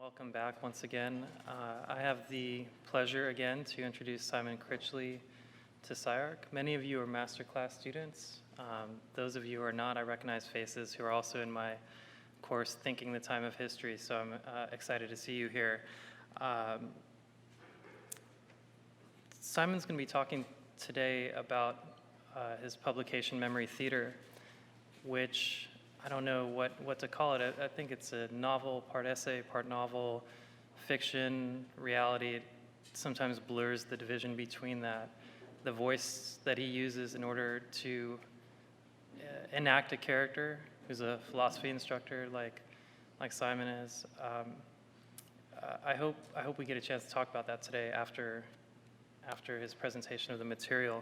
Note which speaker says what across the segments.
Speaker 1: Welcome back once again. I have the pleasure again to introduce Simon Critchley to SCI-Arc. Many of you are masterclass students. Those of you who are not, I recognize faces who are also in my course, Thinking the Time of History, so I'm excited to see you here. Simon's going to be talking today about his publication, Memory Theater, which I don't know what to call it. I think it's a novel, part essay, part novel, fiction, reality. It sometimes blurs the division between that. The voice that he uses in order to enact a character who's a philosophy instructor like Simon is. I hope we get a chance to talk about that today after his presentation of the material.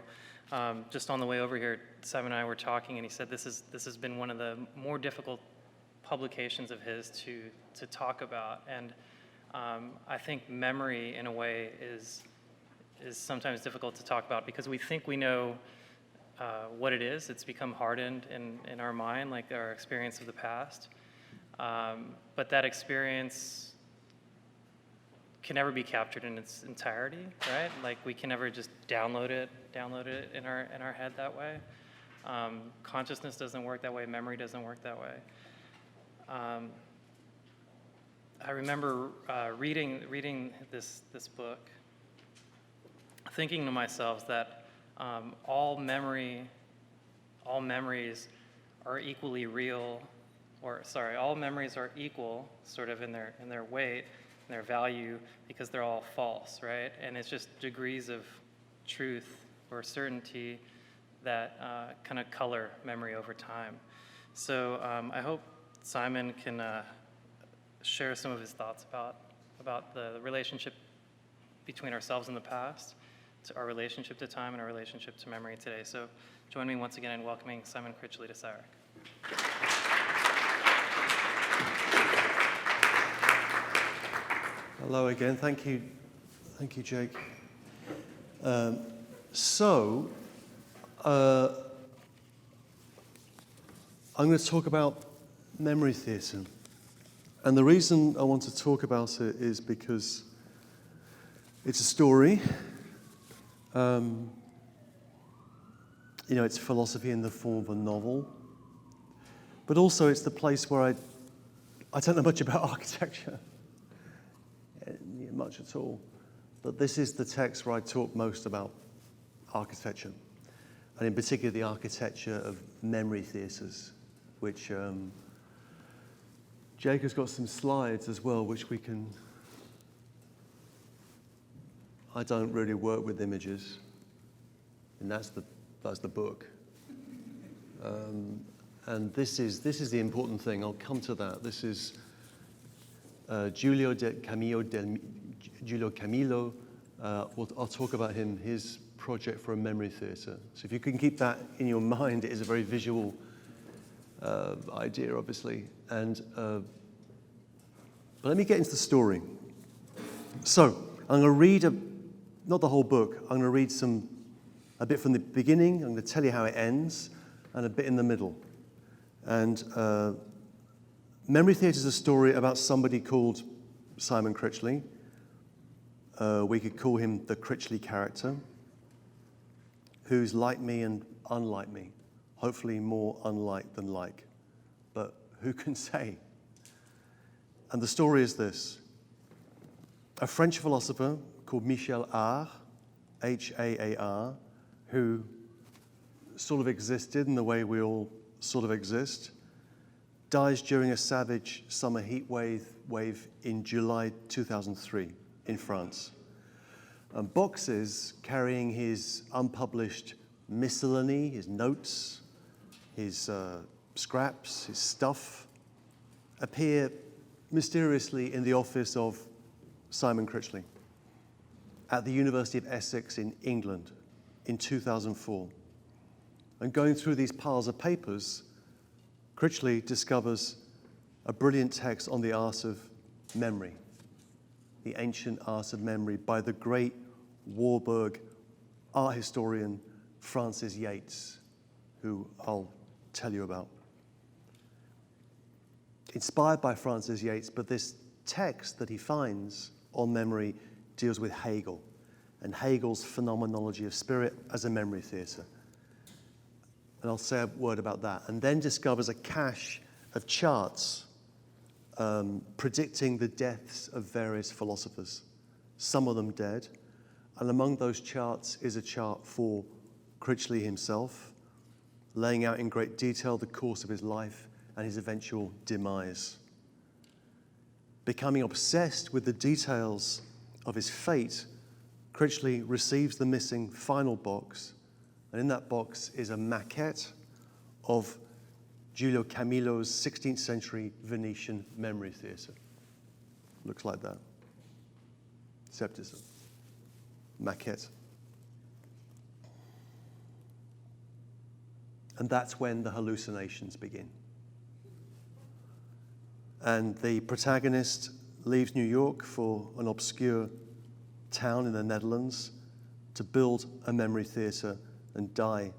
Speaker 1: Just on the way over here, Simon and I were talking, and he said this has been one of the more difficult publications of his to talk about. And I think memory, in a way, is sometimes difficult to talk about because we think we know what it is. It's become hardened in our mind, like our experience of the past. But that experience can never be captured in its entirety, right? Like we can never just download it in our head that way. Consciousness doesn't work that way. Memory doesn't work that way. I remember reading this book, thinking to myself that all memories are equally real, all memories are equal, sort of in their weight, in their value, because they're all false, right? And it's just degrees of truth or certainty that kind of color memory over time. So I hope Simon can share some of his thoughts about the relationship between ourselves and the past, to our relationship to time, and our relationship to memory today. So join me once again in welcoming Simon Critchley to SCI-Arc.
Speaker 2: Hello again. Thank you, Jake. I'm going to talk about memory theatre. And the reason I want to talk about it is because it's a story. It's philosophy in the form of a novel. But also it's the place where I don't know much about architecture. Much at all. But this is the text where I talk most about architecture. And in particular, the architecture of memory theatres, which Jake has got some slides as well, which we can... I don't really work with images, and that's the book. And this is the important thing. I'll come to that. This is Giulio Camillo. I'll talk about his project for a memory theatre. So if you can keep that in your mind, it is a very visual idea, obviously. But let me get into the story. So I'm going to read not the whole book. I'm going to read a bit from the beginning. I'm going to tell you how it ends, and a bit in the middle. And memory theatre is a story about somebody called Simon Critchley. We could call him the Critchley character, who's like me and unlike me. Hopefully more unlike than like, but who can say? And the story is this. A French philosopher called Michel Haar, H-A-A-R, who sort of existed in the way we all sort of exist, dies during a savage summer heat wave in July 2003 in France. And boxes carrying his unpublished miscellany, his notes, his scraps, his stuff, appear mysteriously in the office of Simon Critchley at the University of Essex in England in 2004. And going through these piles of papers, Critchley discovers a brilliant text on the art of memory, the ancient art of memory, by the great Warburg art historian Frances Yate, who I'll tell you about. Inspired by Frances Yate, but this text that he finds on memory deals with Hegel and Hegel's Phenomenology of Spirit as a memory theatre. And I'll say a word about that. And then discovers a cache of charts predicting the deaths of various philosophers, some of them dead. And among those charts is a chart for Critchley himself, laying out in great detail the course of his life and his eventual demise. Becoming obsessed with the details of his fate, Critchley receives the missing final box, and in that box is a maquette of Giulio Camillo's 16th century Venetian memory theatre. Looks like that. Except it's a maquette. And that's when the hallucinations begin. And the protagonist leaves New York for an obscure town in the Netherlands to build a memory theatre and die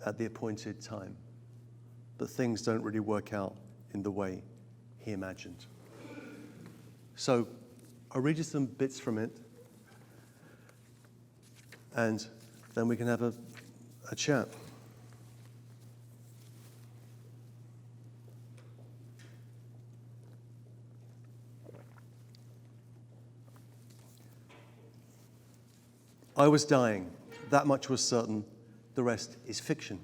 Speaker 2: at the appointed time. But things don't really work out in the way he imagined. So I'll read you some bits from it, and then we can have a chat. I was dying. That much was certain. The rest is fiction.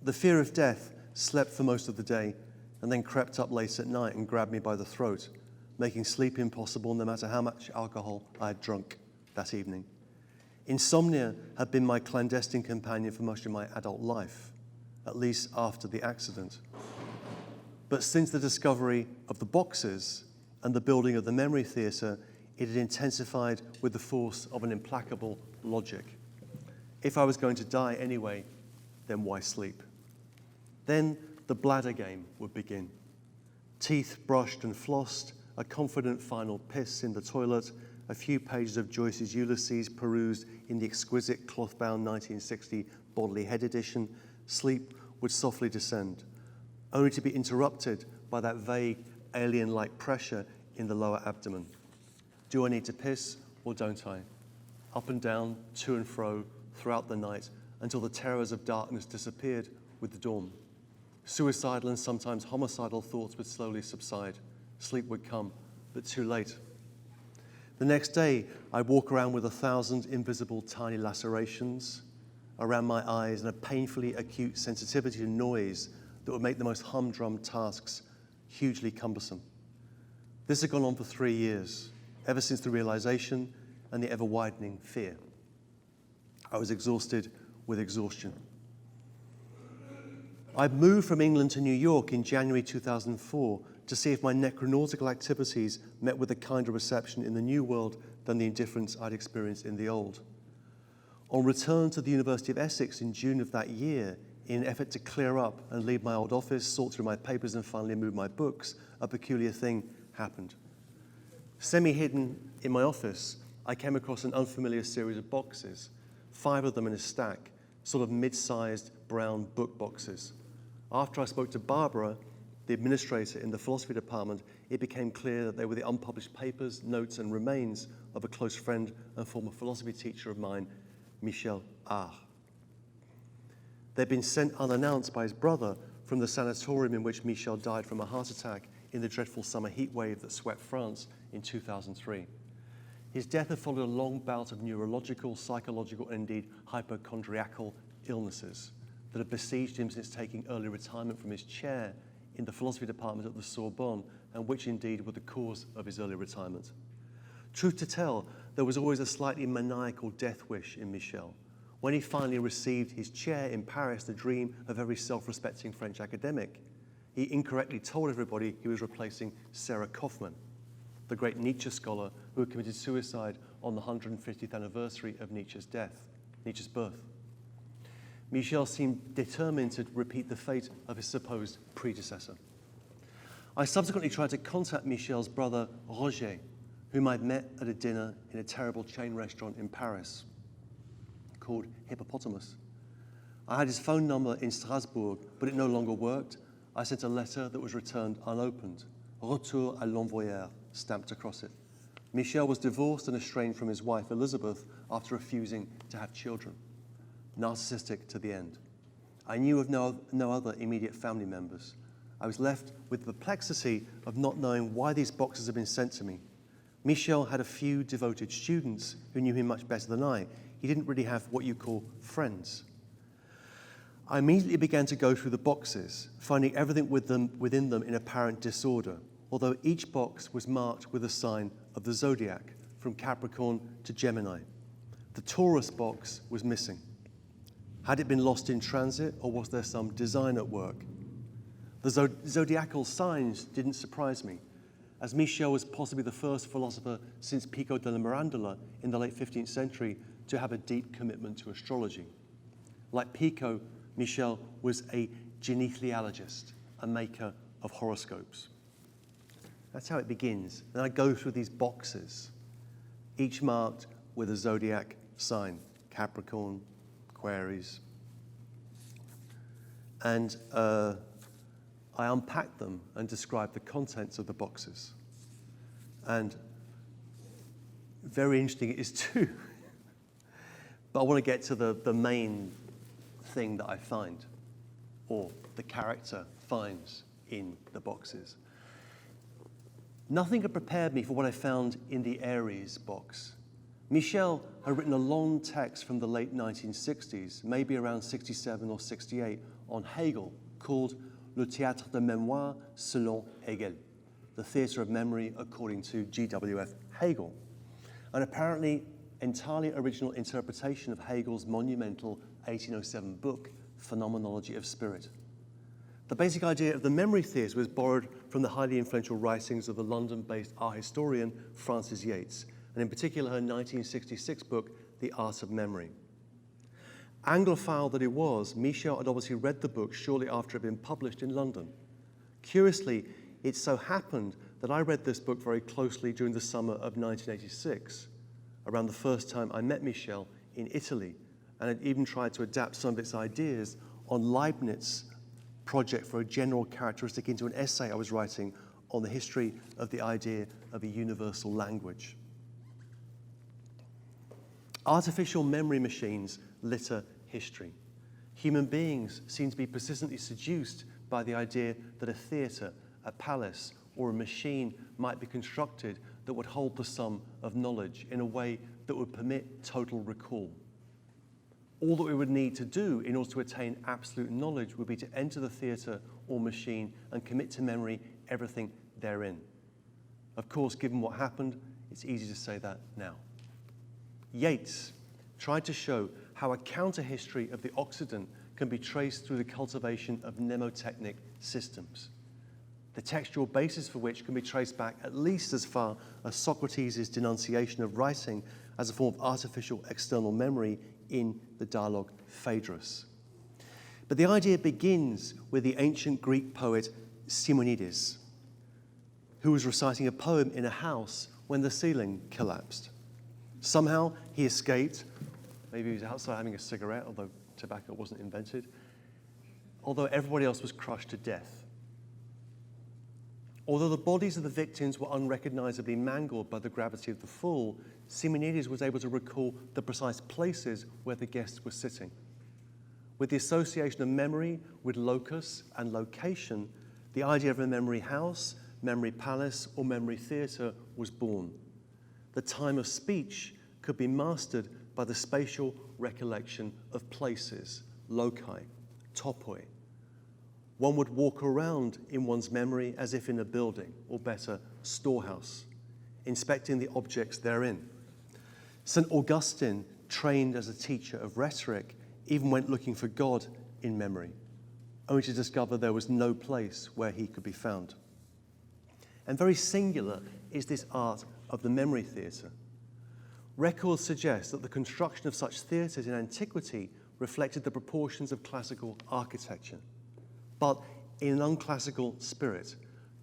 Speaker 2: The fear of death slept for most of the day and then crept up late at night and grabbed me by the throat, making sleep impossible no matter how much alcohol I had drunk that evening. Insomnia had been my clandestine companion for most of my adult life, at least after the accident. But since the discovery of the boxes and the building of the memory theatre, it had intensified with the force of an implacable logic. If I was going to die anyway, then why sleep? Then the bladder game would begin. Teeth brushed and flossed, a confident final piss in the toilet, a few pages of Joyce's Ulysses perused in the exquisite cloth-bound 1960 Bodley Head edition, sleep would softly descend, only to be interrupted by that vague, alien-like pressure in the lower abdomen. Do I need to piss or don't I? Up and down, to and fro, throughout the night, until the terrors of darkness disappeared with the dawn. Suicidal and sometimes homicidal thoughts would slowly subside. Sleep would come, but too late. The next day, I'd walk around with 1,000 invisible tiny lacerations around my eyes and a painfully acute sensitivity to noise that would make the most humdrum tasks hugely cumbersome. This had gone on for 3 years, ever since the realization and the ever-widening fear. I was exhausted with exhaustion. I'd moved from England to New York in January 2004 to see if my necronautical activities met with a kinder reception in the new world than the indifference I'd experienced in the old. On return to the University of Essex in June of that year, in an effort to clear up and leave my old office, sort through my papers and finally move my books, a peculiar thing happened. Semi-hidden in my office, I came across an unfamiliar series of boxes, 5 of them in a stack, sort of mid-sized brown book boxes. After I spoke to Barbara, the administrator in the philosophy department, it became clear that they were the unpublished papers, notes, and remains of a close friend and former philosophy teacher of mine, Michel Arc. They'd been sent unannounced by his brother from the sanatorium in which Michel died from a heart attack in the dreadful summer heat wave that swept France in 2003. His death had followed a long bout of neurological, psychological, and indeed hypochondriacal illnesses that had besieged him since taking early retirement from his chair in the philosophy department at the Sorbonne, and which indeed were the cause of his early retirement. Truth to tell, there was always a slightly maniacal death wish in Michel. When he finally received his chair in Paris, the dream of every self-respecting French academic, he incorrectly told everybody he was replacing Sarah Kaufmann, the great Nietzsche scholar who had committed suicide on the 150th anniversary of Nietzsche's birth. Michel seemed determined to repeat the fate of his supposed predecessor. I subsequently tried to contact Michel's brother, Roger, whom I'd met at a dinner in a terrible chain restaurant in Paris called Hippopotamus. I had his phone number in Strasbourg, but it no longer worked. I sent a letter that was returned unopened. Retour à l'envoyeur stamped across it. Michel was divorced and estranged from his wife Elizabeth after refusing to have children. Narcissistic to the end. I knew of no other immediate family members. I was left with the perplexity of not knowing why these boxes had been sent to me. Michel had a few devoted students who knew him much better than I. He didn't really have what you call friends. I immediately began to go through the boxes, finding everything within them in apparent disorder, although each box was marked with a sign of the zodiac, from Capricorn to Gemini. The Taurus box was missing. Had it been lost in transit, or was there some design at work? The zodiacal signs didn't surprise me, as Michel was possibly the first philosopher since Pico della Mirandola in the late 15th century to have a deep commitment to astrology. Like Pico, Michel was a genethliologist, a maker of horoscopes. That's how it begins. Then I go through these boxes, each marked with a zodiac sign, Capricorn, Aquarius. And I unpack them and describe the contents of the boxes. And very interesting it is too. But I want to get to the main thing that I find, or the character finds in the boxes. Nothing had prepared me for what I found in the Aries box. Michel had written a long text from the late 1960s, maybe around 67 or 68, on Hegel, called Le Théâtre de Mémoire selon Hegel, the theatre of memory according to G.W.F. Hegel, an apparently entirely original interpretation of Hegel's monumental 1807 book, Phenomenology of Spirit. The basic idea of the memory theatre was borrowed from the highly influential writings of the London-based art historian Frances Yate, and in particular her 1966 book, The Art of Memory. Anglophile that it was, Michel had obviously read the book shortly after it had been published in London. Curiously, it so happened that I read this book very closely during the summer of 1986, around the first time I met Michel in Italy, and had even tried to adapt some of its ideas on Leibniz's project for a general characteristic into an essay I was writing on the history of the idea of a universal language. Artificial memory machines litter history. Human beings seem to be persistently seduced by the idea that a theatre, a palace, or a machine might be constructed that would hold the sum of knowledge in a way that would permit total recall. All that we would need to do in order to attain absolute knowledge would be to enter the theatre or machine and commit to memory everything therein. Of course, given what happened, it's easy to say that now. Yates tried to show how a counter-history of the Occident can be traced through the cultivation of mnemotechnic systems, the textual basis for which can be traced back at least as far as Socrates' denunciation of writing as a form of artificial external memory in the dialogue Phaedrus. But the idea begins with the ancient Greek poet Simonides, who was reciting a poem in a house when the ceiling collapsed. Somehow he escaped. Maybe he was outside having a cigarette, although tobacco wasn't invented, although everybody else was crushed to death. Although the bodies of the victims were unrecognizably mangled by the gravity of the fall, Simonides was able to recall the precise places where the guests were sitting. With the association of memory with locus and location, the idea of a memory house, memory palace, or memory theatre was born. The time of speech could be mastered by the spatial recollection of places, loci, topoi. One would walk around in one's memory as if in a building, or better, storehouse, inspecting the objects therein. St. Augustine, trained as a teacher of rhetoric, even went looking for God in memory, only to discover there was no place where he could be found. And very singular is this art of the memory theatre. Records suggest that the construction of such theatres in antiquity reflected the proportions of classical architecture, but in an unclassical spirit,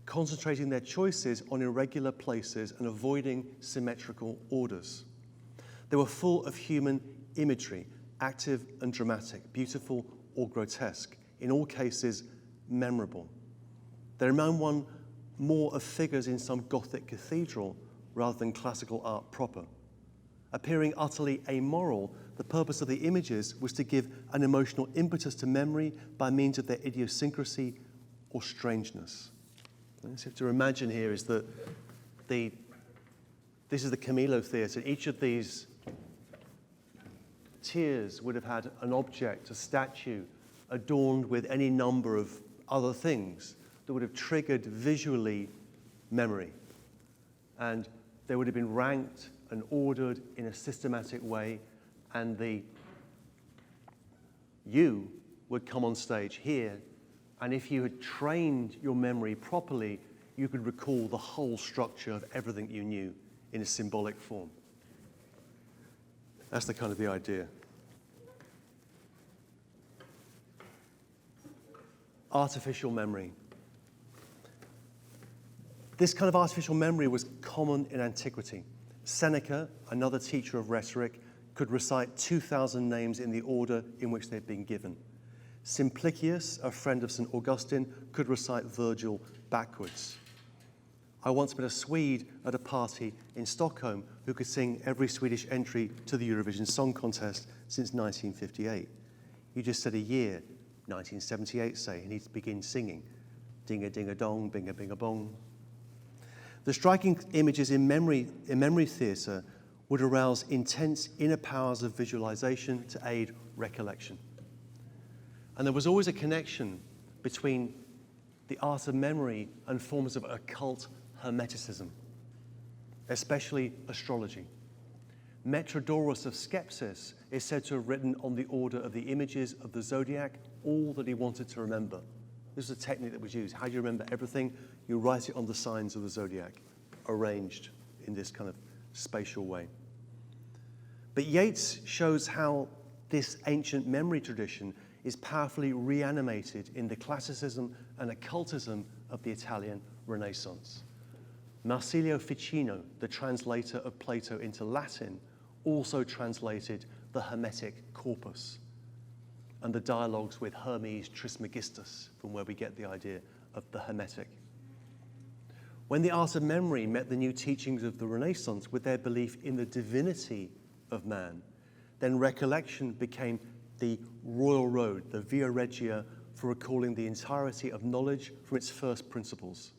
Speaker 2: concentrating their choices on irregular places and avoiding symmetrical orders. They were full of human imagery, active and dramatic, beautiful or grotesque, in all cases memorable. They remind one more of figures in some Gothic cathedral rather than classical art proper. Appearing utterly amoral, the purpose of the images was to give an emotional impetus to memory by means of their idiosyncrasy or strangeness. What you have to imagine here is that this is the Camillo Theatre. Each of these tiers would have had an object, a statue, adorned with any number of other things that would have triggered visually memory. And they would have been ranked and ordered in a systematic way, and you would come on stage here, and if you had trained your memory properly, you could recall the whole structure of everything you knew in a symbolic form. That's the kind of the idea. Artificial memory. This kind of artificial memory was common in antiquity. Seneca, another teacher of rhetoric, could recite 2,000 names in the order in which they'd been given. Simplicius, a friend of St. Augustine, could recite Virgil backwards. I once met a Swede at a party in Stockholm who could sing every Swedish entry to the Eurovision Song Contest since 1958. You just said a year, 1978, say, and he'd begin singing. Ding-a-ding-a-dong, bing-a-bing-a-bong. The striking images in memory theatre would arouse intense inner powers of visualization to aid recollection. And there was always a connection between the art of memory and forms of occult hermeticism, especially astrology. Metrodorus of Skepsis is said to have written on the order of the images of the zodiac all that he wanted to remember. This is a technique that was used. How do you remember everything? You write it on the signs of the zodiac, arranged in this kind of spatial way. But Yates shows how this ancient memory tradition is powerfully reanimated in the classicism and occultism of the Italian Renaissance. Marsilio Ficino, the translator of Plato into Latin, also translated the Hermetic corpus and the dialogues with Hermes Trismegistus, from where we get the idea of the Hermetic. When the art of memory met the new teachings of the Renaissance with their belief in the divinity of man, then recollection became the royal road, the via regia, for recalling the entirety of knowledge from its first principles.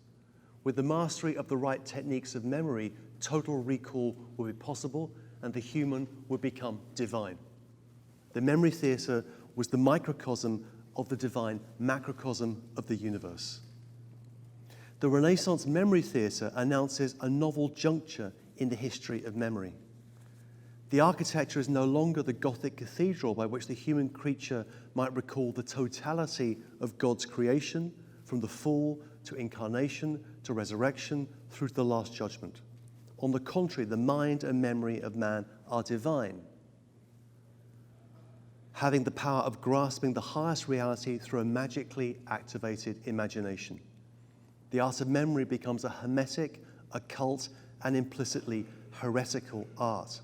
Speaker 2: With the mastery of the right techniques of memory, total recall would be possible and the human would become divine. The memory theatre was the microcosm of the divine macrocosm of the universe. The Renaissance memory theatre announces a novel juncture in the history of memory. The architecture is no longer the Gothic cathedral by which the human creature might recall the totality of God's creation, from the fall to incarnation to resurrection through to the last judgment. On the contrary, the mind and memory of man are divine, having the power of grasping the highest reality through a magically activated imagination. The art of memory becomes a hermetic, occult, and implicitly heretical art.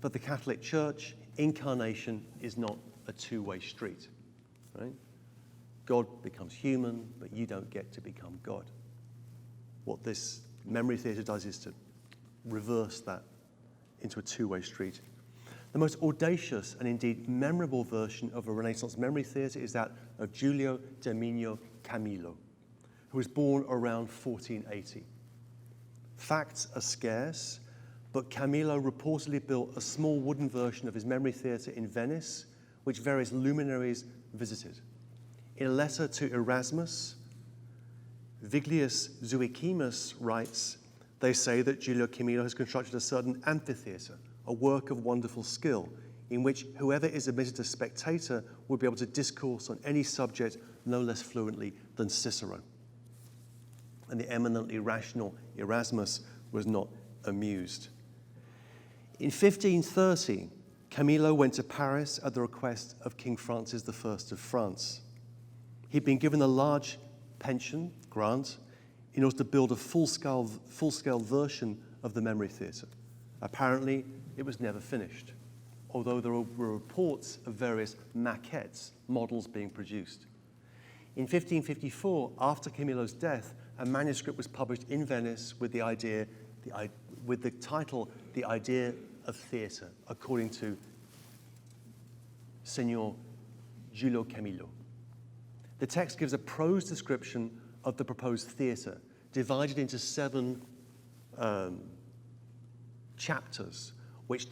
Speaker 2: For the Catholic Church, incarnation is not a two-way street, right? God becomes human, but you don't get to become God. What this memory theatre does is to reverse that into a two-way street. The most audacious and indeed memorable version of a Renaissance memory theatre is that of Giulio Camillo, who was born around 1480. Facts are scarce, but Camillo reportedly built a small wooden version of his memory theatre in Venice, which various luminaries visited. In a letter to Erasmus, Viglius Zuichimus writes, they say that Giulio Camillo has constructed a certain amphitheatre, a work of wonderful skill, in which whoever is admitted as spectator will be able to discourse on any subject no less fluently than Cicero. And the eminently rational Erasmus was not amused. In 1530, Camillo went to Paris at the request of King Francis I of France. He'd been given a large pension, grant, in order to build a full-scale version of the memory theatre. Apparently, it was never finished, although there were reports of various maquettes, models being produced. In 1554, after Camillo's death, a manuscript was published in Venice with with the title, The Idea of Theatre, according to Signor Giulio Camillo. The text gives a prose description of the proposed theatre, divided into 7 chapters, which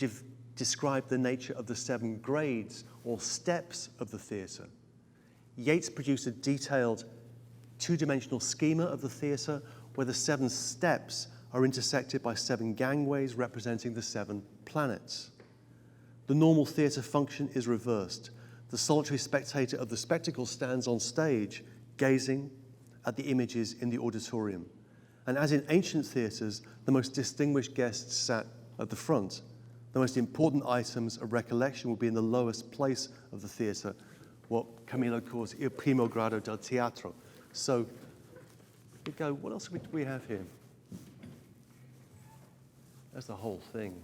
Speaker 2: describe the nature of the 7 grades or steps of the theatre. Yates produced a detailed 2-dimensional schema of the theatre where the 7 steps are intersected by 7 gangways representing the 7 planets. The normal theatre function is reversed. The solitary spectator of the spectacle stands on stage, gazing at the images in the auditorium. And as in ancient theatres, the most distinguished guests sat at the front. The most important items of recollection will be in the lowest place of the theatre, what Camillo calls il primo grado del teatro. So we go, what else do we have here? That's the whole thing,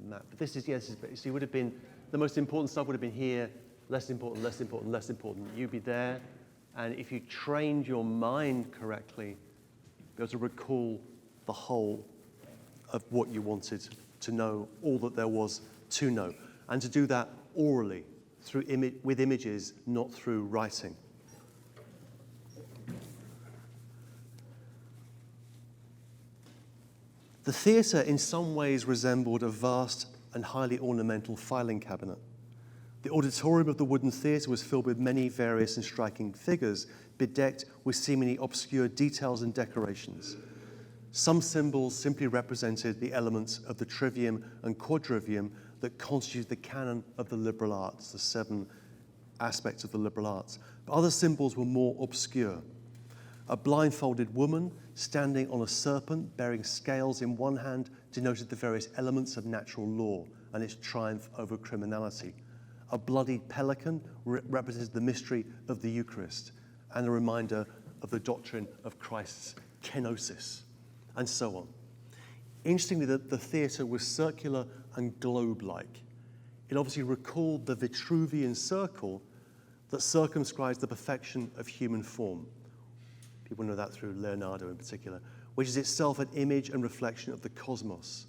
Speaker 2: map. But this is, yes, it would have been, the most important stuff would have been here, less important, less important, less important. You'd be there, and if you trained your mind correctly, be able to recall the whole of what you wanted to know, all that there was to know, and to do that orally, with images, not through writing. The theatre in some ways resembled a vast and highly ornamental filing cabinet. The auditorium of the wooden theatre was filled with many various and striking figures, bedecked with seemingly obscure details and decorations. Some symbols simply represented the elements of the trivium and quadrivium that constitute the canon of the liberal arts, the 7 aspects of the liberal arts. But other symbols were more obscure. A blindfolded woman standing on a serpent bearing scales in one hand denoted the various elements of natural law and its triumph over criminality. A bloodied pelican represented the mystery of the Eucharist and a reminder of the doctrine of Christ's kenosis, and so on. Interestingly, the theatre was circular and globe-like. It obviously recalled the Vitruvian circle that circumscribes the perfection of human form. People know that through Leonardo in particular, which is itself an image and reflection of the cosmos.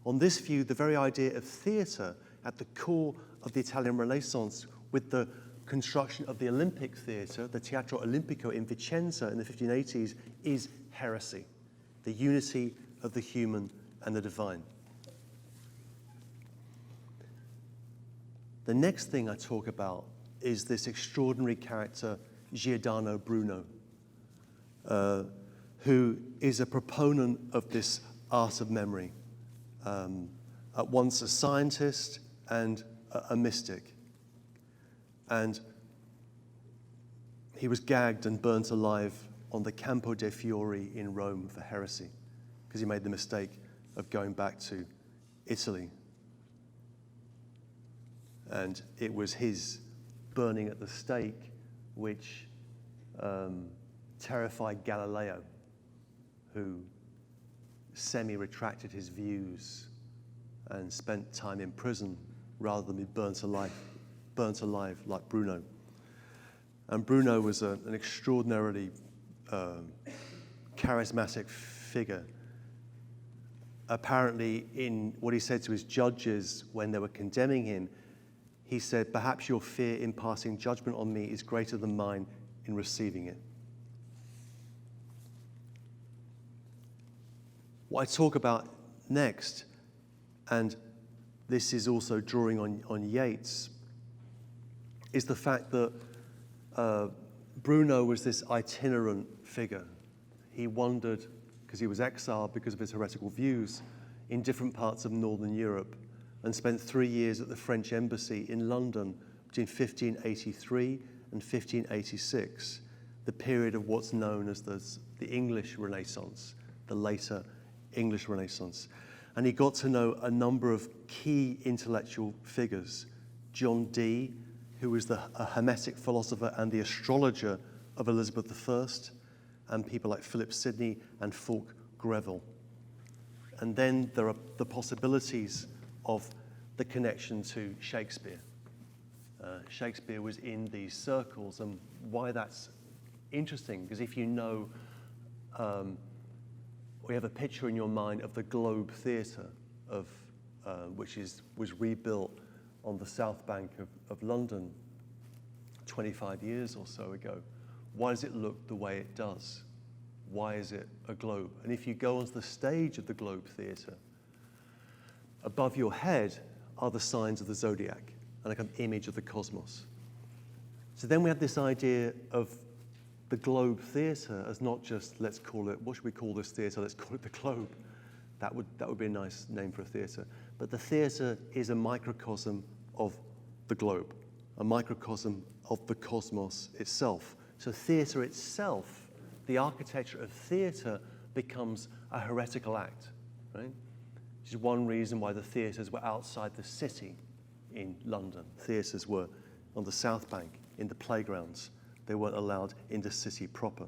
Speaker 2: On this view, the very idea of theatre at the core of the Italian Renaissance, with the construction of the Olympic theatre, the Teatro Olimpico in Vicenza in the 1580s, is heresy, the unity of the human and the divine. The next thing I talk about is this extraordinary character, Giordano Bruno, who is a proponent of this art of memory, at once a scientist and a mystic. And he was gagged and burnt alive on the Campo dei Fiori in Rome for heresy, because he made the mistake of going back to Italy. And it was his burning at the stake which terrified Galileo, who semi-retracted his views and spent time in prison rather than be burnt alive like Bruno. And Bruno was an extraordinarily charismatic figure. Apparently, in what he said to his judges when they were condemning him, he said, "Perhaps your fear in passing judgment on me is greater than mine in receiving it." What I talk about next, and this is also drawing on Yates, is the fact that Bruno was this itinerant figure. He wandered, because he was exiled because of his heretical views, in different parts of Northern Europe, and spent 3 years at the French embassy in London between 1583 and 1586, the period of what's known as the English Renaissance, the later English Renaissance. And he got to know a number of key intellectual figures. John Dee, who was a Hermetic philosopher and the astrologer of Elizabeth I, and people like Philip Sidney and Fulk Greville. And then there are the possibilities of the connection to Shakespeare. Shakespeare was in these circles, and why that's interesting, because if you know, we have a picture in your mind of the Globe Theatre, which was rebuilt on the South Bank of London 25 years or so ago. Why does it look the way it does? Why is it a globe? And if you go onto the stage of the Globe Theatre, above your head are the signs of the zodiac and a kind of image of the cosmos. So then we have this idea of the Globe Theatre as not just, let's call it, what should we call this theatre? Let's call it the Globe. That would be a nice name for a theatre. But the theatre is a microcosm of the globe, a microcosm of the cosmos itself. So theatre itself, the architecture of theatre, becomes a heretical act, right? Which is one reason why the theatres were outside the city in London. Theatres were on the South Bank, in the playgrounds. They weren't allowed in the city proper.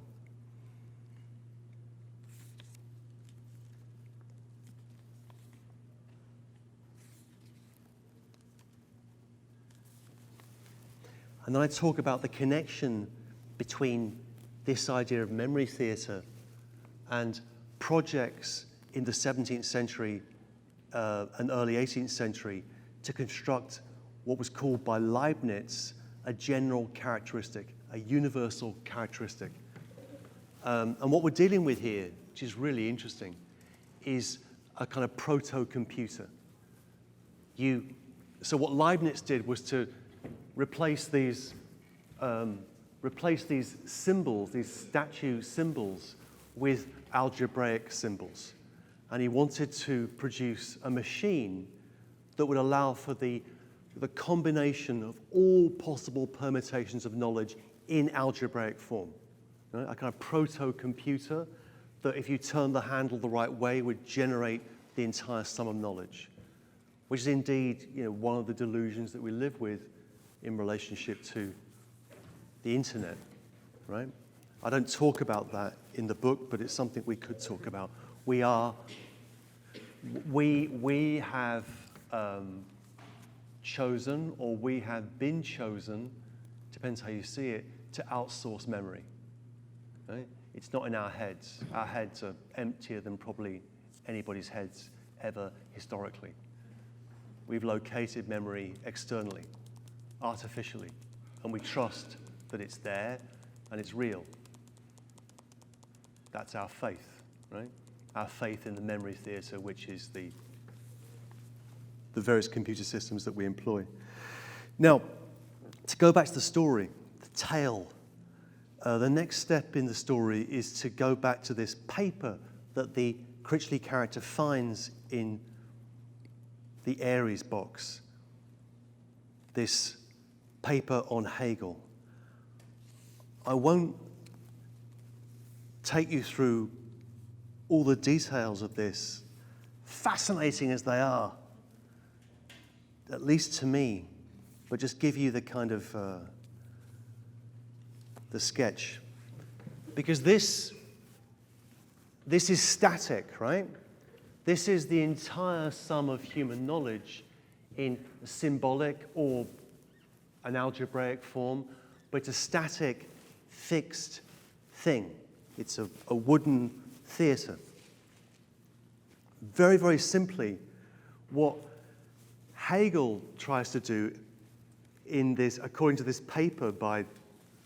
Speaker 2: And then I talk about the connection between this idea of memory theatre and projects in the 17th century and early 18th century to construct what was called by Leibniz a general characteristic, a universal characteristic. And what we're dealing with here, which is really interesting, is a kind of proto-computer. So what Leibniz did was to replace these symbols, these statue symbols, with algebraic symbols. And he wanted to produce a machine that would allow for the combination of all possible permutations of knowledge in algebraic form. Right? A kind of proto-computer that, if you turn the handle the right way, would generate the entire sum of knowledge, which is indeed, one of the delusions that we live with in relationship to the internet, right? I don't talk about that in the book, but it's something we could talk about. We have chosen, or we have been chosen, depends how you see it, to outsource memory, right? It's not in our heads. Our heads are emptier than probably anybody's heads ever historically. We've located memory externally, artificially, and we trust that it's there and it's real. That's our faith, right? Our faith in the memory theatre, which is the various computer systems that we employ. Now, to go back to the story, the tale, the next step in the story is to go back to this paper that the Critchley character finds in the Aries box, this paper on Hegel. I won't take you through all the details of this, fascinating as they are, at least to me, but just give you the kind of the sketch. Because this is static, right? This is the entire sum of human knowledge in a symbolic or an algebraic form, but it's a static, fixed thing. It's a wooden theatre. Very, very simply, what Hegel tries to do in this, according to this paper by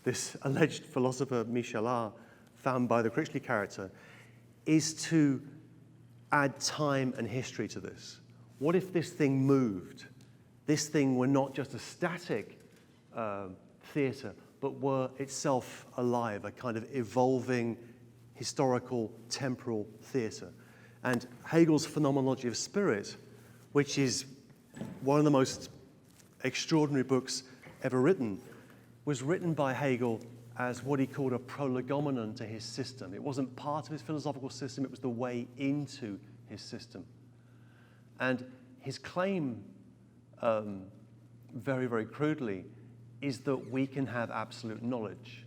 Speaker 2: this alleged philosopher Michel R, found by the Critchley character, is to add time and history to this. What if this thing moved? This thing were not just a static theatre, but were itself alive, a kind of evolving historical temporal theatre. And Hegel's Phenomenology of Spirit, which is one of the most extraordinary books ever written, was written by Hegel as what he called a prolegomenon to his system. It wasn't part of his philosophical system, it was the way into his system. And his claim, very, very crudely, is that we can have absolute knowledge.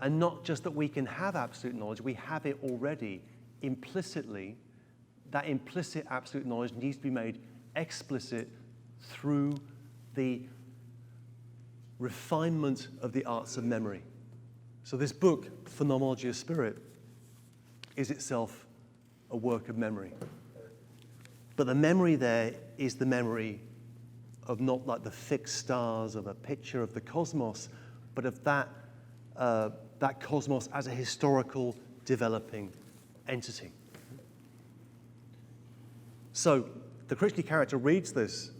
Speaker 2: And not just that we can have absolute knowledge, we have it already implicitly. That implicit absolute knowledge needs to be made explicit through the refinement of the arts of memory. So this book, Phenomenology of Spirit, is itself a work of memory. But the memory there is the memory of not like the fixed stars of a picture of the cosmos, but of that cosmos as a historical, developing entity. So the Critchley character reads this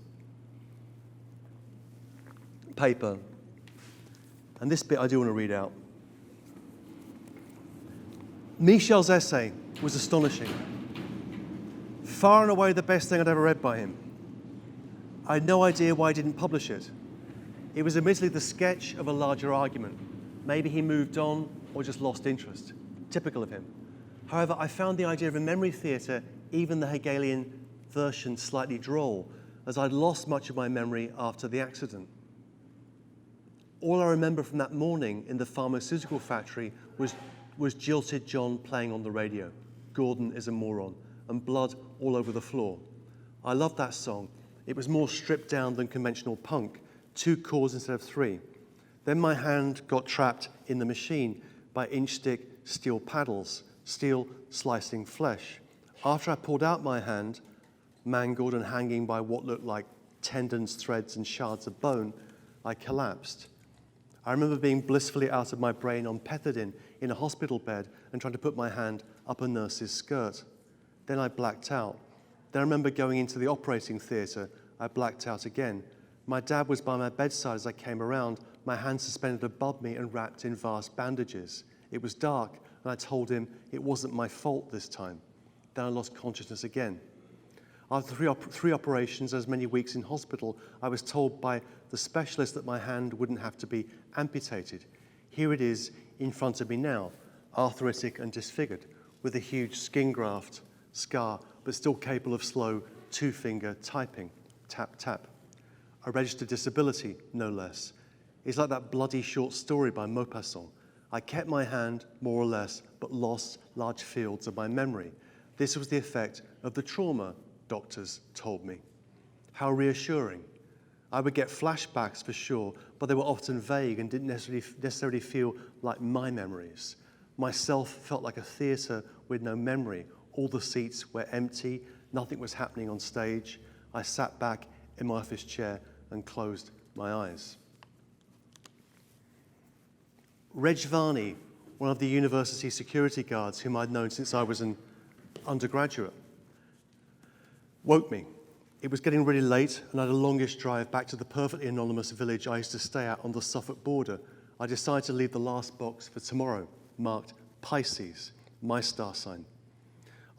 Speaker 2: paper, and this bit I do want to read out. Michel's essay was astonishing. Far and away the best thing I'd ever read by him. I had no idea why he didn't publish it. It was admittedly the sketch of a larger argument. Maybe he moved on or just lost interest. Typical of him. However, I found the idea of a memory theatre, even the Hegelian version, slightly droll, as I'd lost much of my memory after the accident. All I remember from that morning in the pharmaceutical factory was Jilted John playing on the radio, Gordon is a moron, and blood all over the floor. I loved that song. It was more stripped down than conventional punk, 2 chords instead of 3. Then my hand got trapped in the machine by inch-stick steel paddles, steel slicing flesh. After I pulled out my hand, mangled and hanging by what looked like tendons, threads, and shards of bone, I collapsed. I remember being blissfully out of my brain on pethidine in a hospital bed and trying to put my hand up a nurse's skirt. Then I blacked out. Then I remember going into the operating theatre. I blacked out again. My dad was by my bedside as I came around, my hand suspended above me and wrapped in vast bandages. It was dark, and I told him it wasn't my fault this time. Then I lost consciousness again. After three operations, as many weeks in hospital, I was told by the specialist that my hand wouldn't have to be amputated. Here it is in front of me now, arthritic and disfigured, with a huge skin graft scar, but still capable of slow 2-finger typing, tap, tap. A registered disability, no less. It's like that bloody short story by Maupassant. I kept my hand, more or less, but lost large fields of my memory. This was the effect of the trauma, doctors told me. How reassuring. I would get flashbacks for sure, but they were often vague and didn't necessarily feel like my memories. Myself felt like a theatre with no memory. All the seats were empty, nothing was happening on stage. I sat back in my office chair and closed my eyes. Reg Varney, one of the university security guards whom I'd known since I was an undergraduate, woke me. It was getting really late, and I had a longish drive back to the perfectly anonymous village I used to stay at on the Suffolk border. I decided to leave the last box for tomorrow, marked Pisces, my star sign.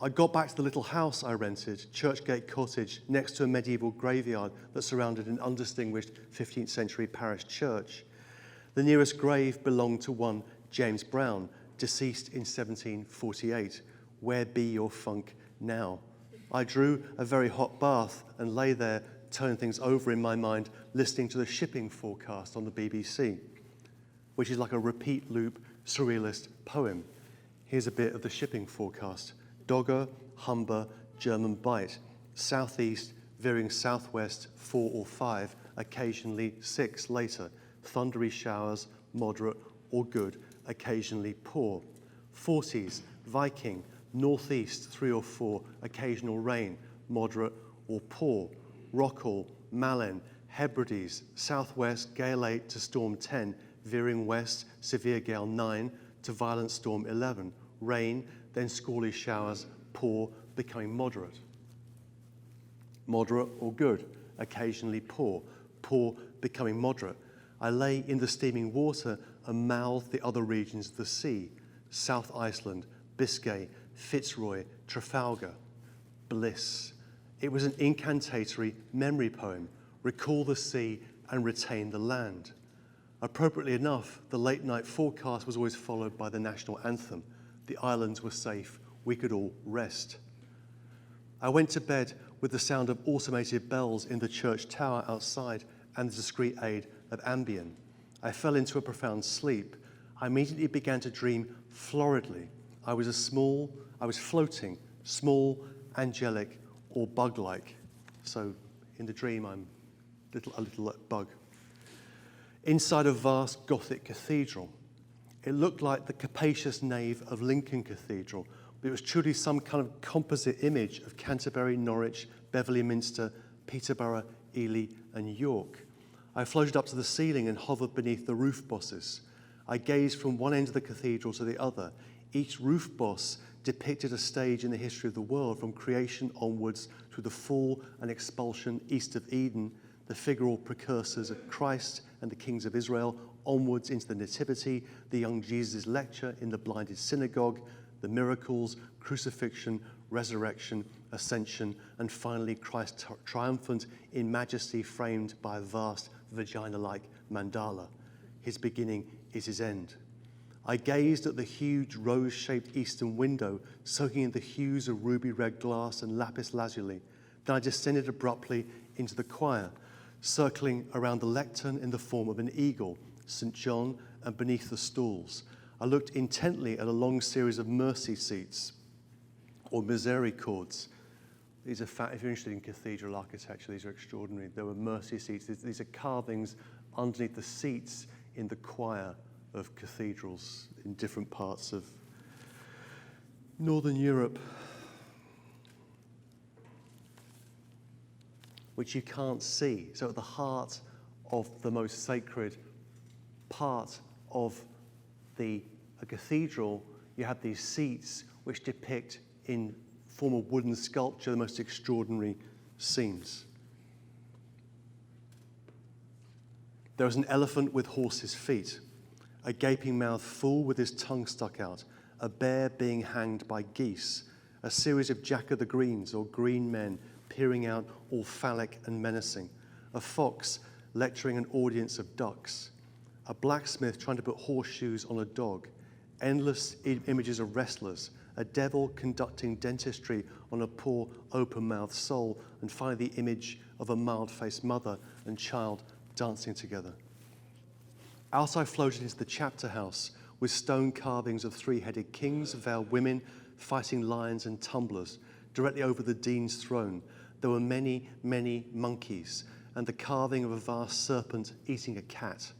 Speaker 2: I got back to the little house I rented, Churchgate Cottage, next to a medieval graveyard that surrounded an undistinguished 15th century parish church. The nearest grave belonged to one James Brown, deceased in 1748. Where be your funk now? I drew a very hot bath and lay there, turning things over in my mind, listening to the shipping forecast on the BBC, which is like a repeat loop surrealist poem. Here's a bit of the shipping forecast. Dogger, Humber, German Bight. Southeast, veering southwest 4 or 5, occasionally 6 later. Thundery showers, moderate or good, occasionally poor. 40s, Viking, northeast 3 or 4, occasional rain, moderate or poor. Rockall, Malin, Hebrides, southwest, gale 8 to storm 10, veering west, severe gale 9 to violent storm 11. Rain, then squally showers, poor, becoming moderate. Moderate or good, occasionally poor. Poor, becoming moderate. I lay in the steaming water and mouthed the other regions of the sea. South Iceland, Biscay, Fitzroy, Trafalgar. Bliss. It was an incantatory memory poem. Recall the sea and retain the land. Appropriately enough, the late night forecast was always followed by the national anthem. The islands were safe. We could all rest. I went to bed with the sound of automated bells in the church tower outside and the discreet aid of Ambien. I fell into a profound sleep. I immediately began to dream floridly. I was floating, small, angelic, or bug-like. So in the dream, I'm a little bug. Inside a vast Gothic cathedral. It looked like the capacious nave of Lincoln Cathedral, but it was truly some kind of composite image of Canterbury, Norwich, Beverley Minster, Peterborough, Ely, and York. I floated up to the ceiling and hovered beneath the roof bosses. I gazed from one end of the cathedral to the other. Each roof boss depicted a stage in the history of the world, from creation onwards through the fall and expulsion east of Eden, the figural precursors of Christ and the kings of Israel, onwards into the Nativity, the young Jesus' lecture in the blinded synagogue, the miracles, crucifixion, resurrection, ascension, and finally Christ triumphant in majesty, framed by a vast vagina-like mandala. His beginning is his end. I gazed at the huge rose-shaped eastern window, soaking in the hues of ruby-red glass and lapis lazuli. Then I descended abruptly into the choir, circling around the lectern in the form of an eagle, St. John, and beneath the stalls. I looked intently at a long series of mercy seats, or misericords. These are, if you're interested in cathedral architecture, these are extraordinary. There were mercy seats. These are carvings underneath the seats in the choir of cathedrals in different parts of Northern Europe, which you can't see. So at the heart of the most sacred part of a cathedral, you have these seats which depict in form of wooden sculpture the most extraordinary scenes. There is an elephant with horse's feet, a gaping mouth full with his tongue stuck out, a bear being hanged by geese, a series of Jack of the Greens or green men peering out all phallic and menacing, a fox lecturing an audience of ducks, a blacksmith trying to put horseshoes on a dog, endless images of wrestlers, a devil conducting dentistry on a poor open-mouthed soul, and finally the image of a mild-faced mother and child dancing together. Out I floated into the chapter house with stone carvings of three-headed kings, veiled women, fighting lions and tumblers. Directly over the dean's throne, there were many, many monkeys, and the carving of a vast serpent eating a cat.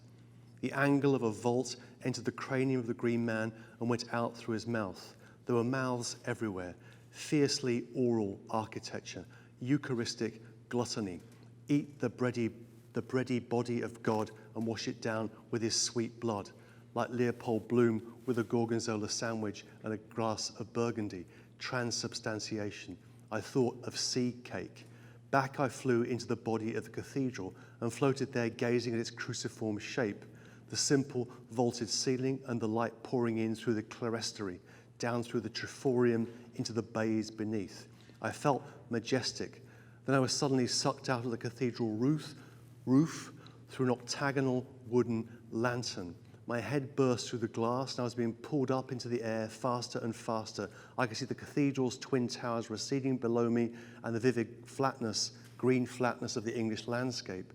Speaker 2: The angle of a vault entered the cranium of the green man and went out through his mouth. There were mouths everywhere, fiercely oral architecture, Eucharistic gluttony. Eat the bready body of God and wash it down with his sweet blood, like Leopold Bloom with a gorgonzola sandwich and a glass of Burgundy. Transubstantiation. I thought of seed cake. Back I flew into the body of the cathedral and floated there, gazing at its cruciform shape, the simple vaulted ceiling and the light pouring in through the clerestory, down through the triforium into the bays beneath. I felt majestic. Then I was suddenly sucked out of the cathedral roof through an octagonal wooden lantern. My head burst through the glass, and I was being pulled up into the air faster and faster. I could see the cathedral's twin towers receding below me and the vivid flatness, green flatness of the English landscape.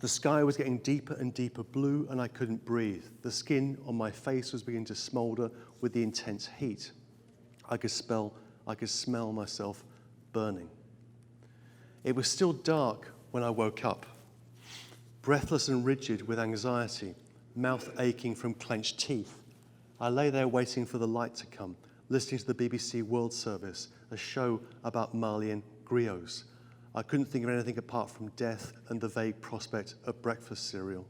Speaker 2: The sky was getting deeper and deeper blue, and I couldn't breathe. The skin on my face was beginning to smolder with the intense heat. I could smell myself burning. It was still dark when I woke up, breathless and rigid with anxiety, mouth aching from clenched teeth. I lay there waiting for the light to come, listening to the BBC World Service, a show about Malian griots. I couldn't think of anything apart from death and the vague prospect of breakfast cereal.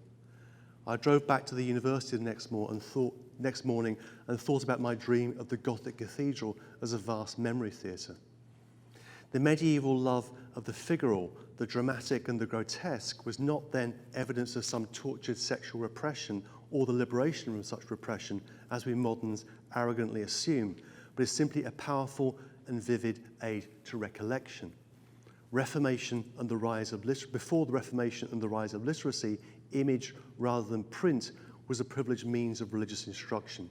Speaker 2: I drove back to the university the next morning and thought about my dream of the Gothic cathedral as a vast memory theatre. The medieval love of the figural, the dramatic and the grotesque, was not then evidence of some tortured sexual repression or the liberation from such repression, as we moderns arrogantly assume, but is simply a powerful and vivid aid to recollection. Reformation and the rise of before the Reformation and the rise of literacy, image rather than print was a privileged means of religious instruction.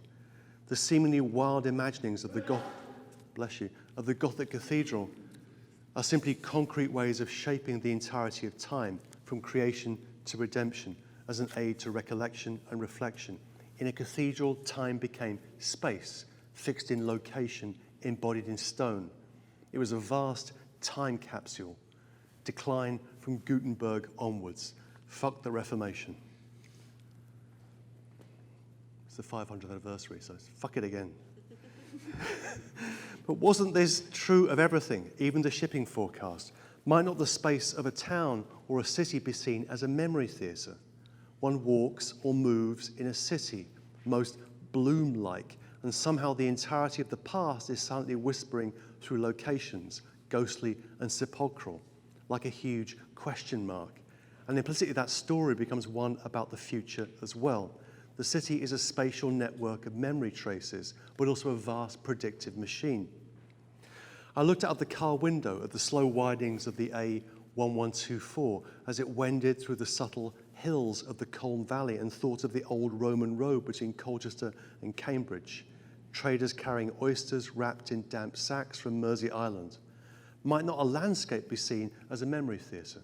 Speaker 2: The seemingly wild imaginings of the Gothic cathedral are simply concrete ways of shaping the entirety of time, from creation to redemption, as an aid to recollection and reflection. In a cathedral, time became space, fixed in location, embodied in stone. It was a vast time capsule, decline from Gutenberg onwards. Fuck the Reformation. It's the 500th anniversary, so fuck it again. But wasn't this true of everything, even the shipping forecast? Might not the space of a town or a city be seen as a memory theatre? One walks or moves in a city, most Bloom-like, and somehow the entirety of the past is silently whispering through locations, ghostly and sepulchral, like a huge question mark. And implicitly that story becomes one about the future as well. The city is a spatial network of memory traces, but also a vast predictive machine. I looked out of the car window at the slow windings of the A1124 as it wended through the subtle hills of the Colne Valley and thought of the old Roman road between Colchester and Cambridge, traders carrying oysters wrapped in damp sacks from Mersey Island. Might not a landscape be seen as a memory theatre?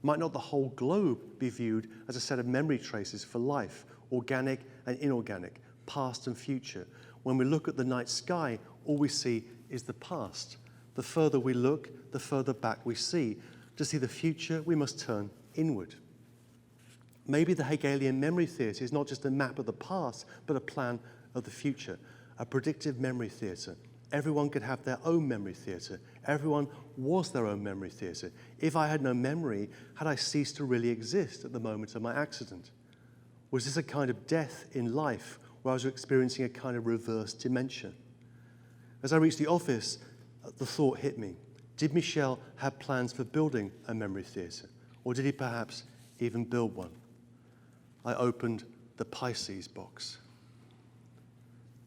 Speaker 2: Might not the whole globe be viewed as a set of memory traces for life, organic and inorganic, past and future? When we look at the night sky, all we see is the past. The further we look, the further back we see. To see the future, we must turn inward. Maybe the Hegelian memory theatre is not just a map of the past, but a plan of the future, a predictive memory theatre. Everyone could have their own memory theatre. Everyone was their own memory theatre. If I had no memory, had I ceased to really exist at the moment of my accident? Was this a kind of death in life where I was experiencing a kind of reverse dementia? As I reached the office, the thought hit me. Did Michel have plans for building a memory theatre? Or did he perhaps even build one? I opened the Pisces box.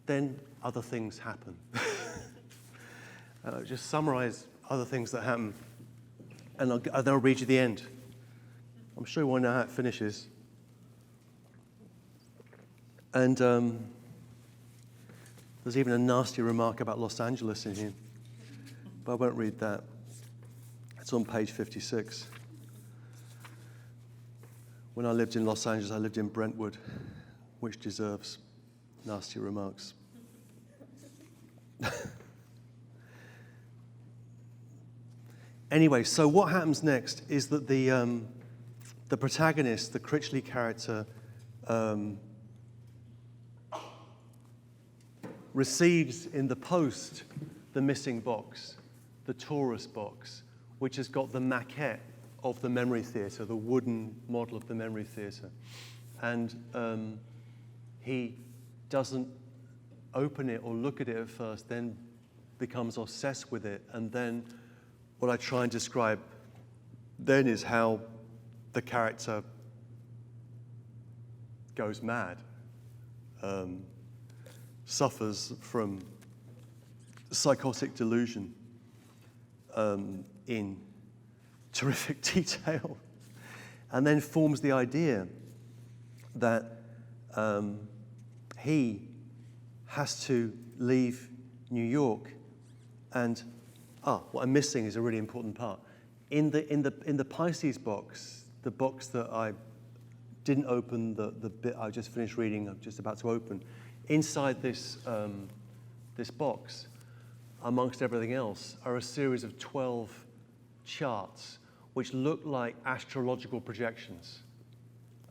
Speaker 2: Then other things happen. I'll just summarize other things that happen, and then I'll read you the end. I'm sure you want to know how it finishes. And there's even a nasty remark about Los Angeles in here, but I won't read that. It's on page 56. When I lived in Los Angeles, I lived in Brentwood, which deserves nasty remarks. Anyway, so what happens next is that the protagonist, the Critchley character, receives in the post the missing box, the Taurus box, which has got the maquette of the memory theatre, the wooden model of the memory theatre. And he doesn't open it or look at it at first, then becomes obsessed with it. And then what I try and describe then is how the character goes mad, suffers from psychotic delusion in terrific detail, and then forms the idea that he has to leave New York. And what I'm missing is a really important part. In the Pisces box, the box that I didn't open, the bit I just finished reading, I'm just about to open, inside this box, amongst everything else, are a series of 12 charts which look like astrological projections.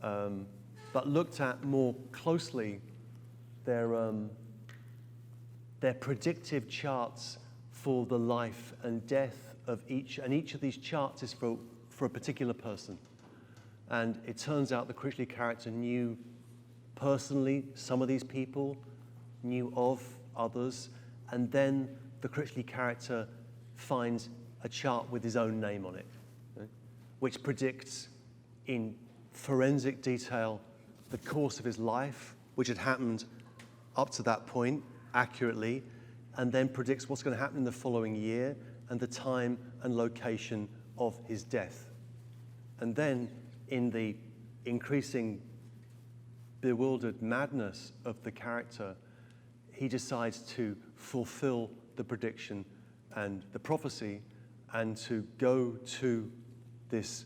Speaker 2: But looked at more closely, they're predictive charts for the life and death of each, and each of these charts is for a particular person. And it turns out the Critchley character knew personally some of these people, knew of others, and then the Critchley character finds a chart with his own name on it, which predicts in forensic detail the course of his life, which had happened up to that point accurately, and then predicts what's going to happen in the following year and the time and location of his death. And then, in the increasing bewildered madness of the character, he decides to fulfill the prediction and the prophecy and to go to this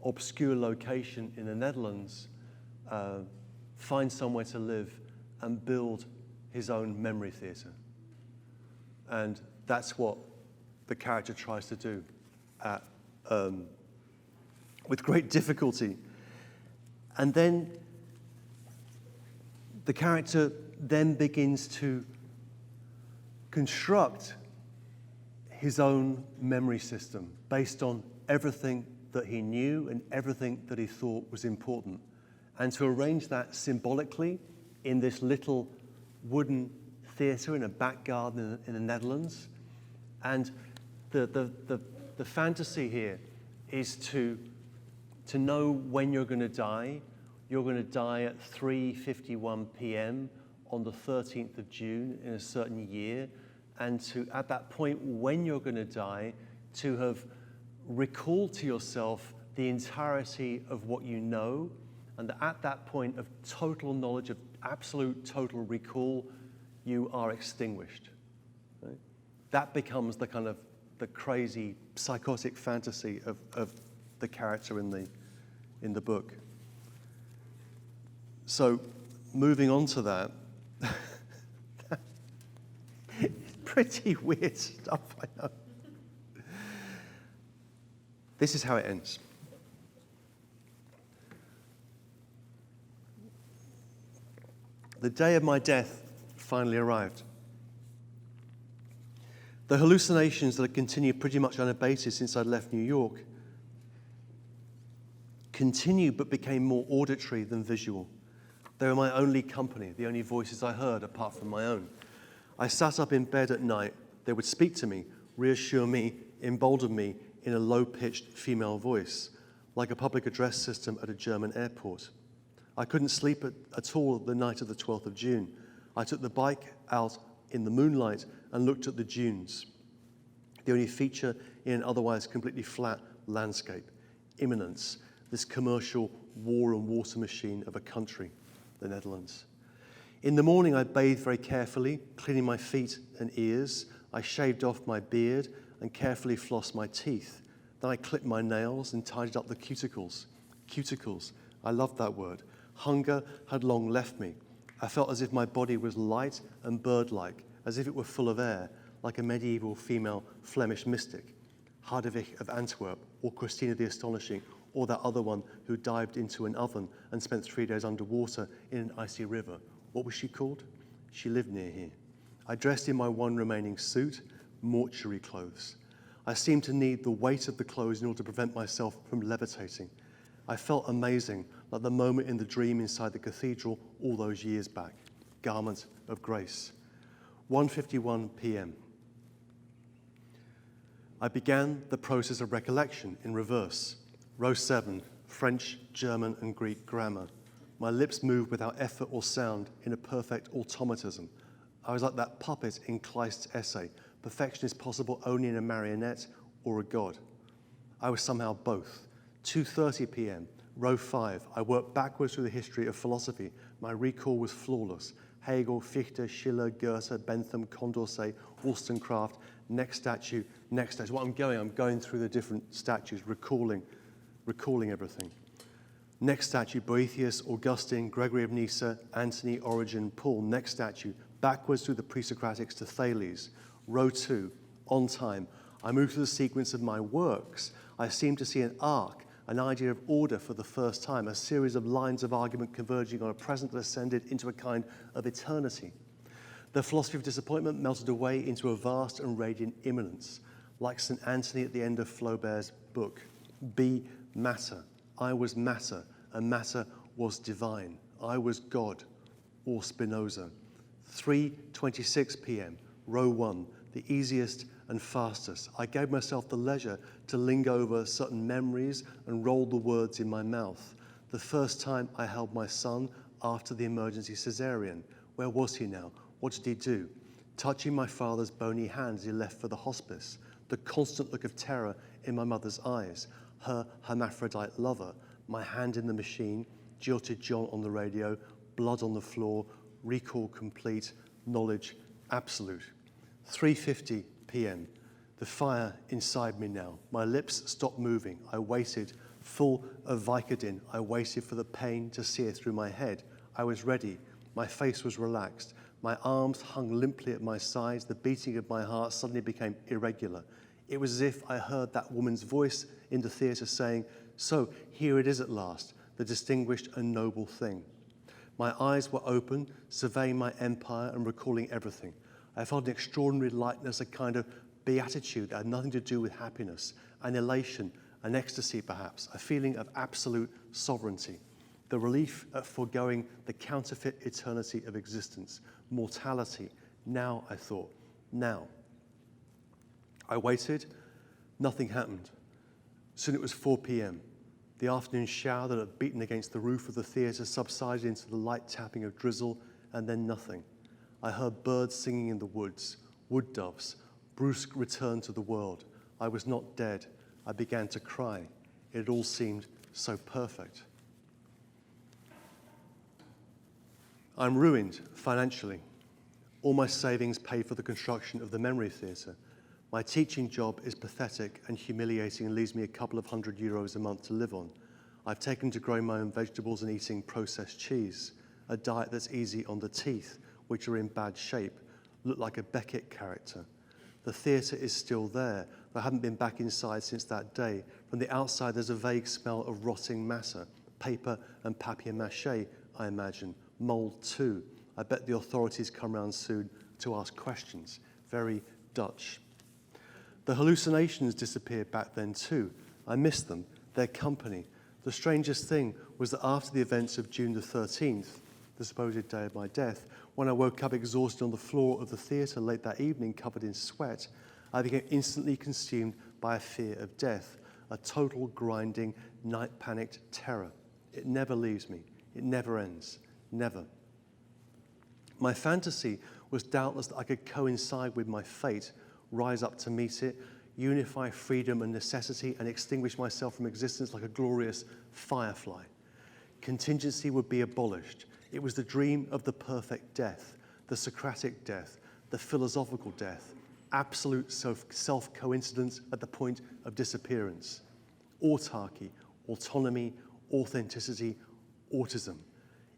Speaker 2: obscure location in the Netherlands, find somewhere to live, and build his own memory theatre. And that's what the character tries to do with great difficulty. And then The character then begins to construct his own memory system based on everything that he knew and everything that he thought was important, and to arrange that symbolically in this little wooden theatre in a back garden in the Netherlands. And the fantasy here is to know when you're going to die. You're going to die at 3:51 p.m. on the 13th of June in a certain year, and to, at that point when you're going to die, to have recalled to yourself the entirety of what you know, and that at that point of total knowledge, of absolute total recall, you are extinguished. Right? That becomes the kind of the crazy psychotic fantasy of the character in the book. So, moving on to that, pretty weird stuff, I know. This is how it ends. The day of my death finally arrived. The hallucinations that had continued pretty much unabated since I'd left New York continued but became more auditory than visual. They were my only company, the only voices I heard apart from my own. I sat up in bed at night. They would speak to me, reassure me, embolden me in a low-pitched female voice, like a public address system at a German airport. I couldn't sleep at all the night of the 12th of June. I took the bike out in the moonlight and looked at the dunes, the only feature in an otherwise completely flat landscape. Imminence, this commercial war and water machine of a country, the Netherlands. In the morning, I bathed very carefully, cleaning my feet and ears. I shaved off my beard and carefully flossed my teeth. Then I clipped my nails and tidied up the cuticles. Cuticles, I loved that word. Hunger had long left me. I felt as if my body was light and bird-like, as if it were full of air, like a medieval female Flemish mystic, Hadewig of Antwerp, or Christina the Astonishing, or that other one who dived into an oven and spent 3 days underwater in an icy river. What was she called? She lived near here. I dressed in my one remaining suit, mortuary clothes. I seemed to need the weight of the clothes in order to prevent myself from levitating. I felt amazing, like the moment in the dream inside the cathedral all those years back. Garment of grace. 1:51 p.m. I began the process of recollection in reverse. Row 7, French, German, and Greek grammar. My lips moved without effort or sound in a perfect automatism. I was like that puppet in Kleist's essay, perfection is possible only in a marionette or a god. I was somehow both. 2:30 p.m., row 5, I worked backwards through the history of philosophy. My recall was flawless. Hegel, Fichte, Schiller, Goethe, Bentham, Condorcet, Wollstonecraft, next statue, next statue. I'm going through the different statues, recalling everything. Next statue, Boethius, Augustine, Gregory of Nyssa, Antony, Origen, Paul. Next statue, backwards through the pre-Socratics to Thales. Row 2, on time. I moved through the sequence of my works. I seemed to see an arc, an idea of order for the first time, a series of lines of argument converging on a present that ascended into a kind of eternity. The philosophy of disappointment melted away into a vast and radiant immanence, like St. Anthony at the end of Flaubert's book. Be matter. I was matter, and matter was divine. I was God, or Spinoza. 3:26 p.m., row 1, the easiest and fastest. I gave myself the leisure to linger over certain memories and roll the words in my mouth. The first time I held my son after the emergency cesarean. Where was he now? What did he do? Touching my father's bony hand as he left for the hospice. The constant look of terror in my mother's eyes. Her hermaphrodite lover. My hand in the machine. Jilted John on the radio. Blood on the floor. Recall complete. Knowledge absolute. 3:50 p.m. The fire inside me now. My lips stopped moving. I waited, full of Vicodin. I waited for the pain to sear through my head. I was ready. My face was relaxed. My arms hung limply at my sides. The beating of my heart suddenly became irregular. It was as if I heard that woman's voice in the theatre saying, "So, here it is at last, the distinguished and noble thing." My eyes were open, surveying my empire and recalling everything. I felt an extraordinary lightness, a kind of beatitude that had nothing to do with happiness, an elation, an ecstasy perhaps, a feeling of absolute sovereignty, the relief at foregoing the counterfeit eternity of existence, mortality. Now, I thought, now. I waited, nothing happened. Soon it was 4 p.m. The afternoon shower that had beaten against the roof of the theatre subsided into the light tapping of drizzle, and then nothing. I heard birds singing in the woods, wood doves, brusque return to the world. I was not dead. I began to cry. It had all seemed so perfect. I'm ruined financially. All my savings pay for the construction of the Memory Theatre. My teaching job is pathetic and humiliating and leaves me a couple of €100 a month to live on. I've taken to growing my own vegetables and eating processed cheese, a diet that's easy on the teeth, which are in bad shape, look like a Beckett character. The theatre is still there, but I haven't been back inside since that day. From the outside, there's a vague smell of rotting matter, paper and papier-mâché, I imagine, mould too. I bet the authorities come round soon to ask questions. Very Dutch. The hallucinations disappeared back then too. I missed them, their company. The strangest thing was that after the events of June the 13th, the supposed day of my death, when I woke up exhausted on the floor of the theatre late that evening, covered in sweat, I became instantly consumed by a fear of death, a total grinding, night-panicked terror. It never leaves me. It never ends. Never. My fantasy was doubtless that I could coincide with my fate, rise up to meet it, unify freedom and necessity, and extinguish myself from existence like a glorious firefly. Contingency would be abolished. It was the dream of the perfect death, the Socratic death, the philosophical death, absolute self-coincidence at the point of disappearance, autarky, autonomy, authenticity, autism.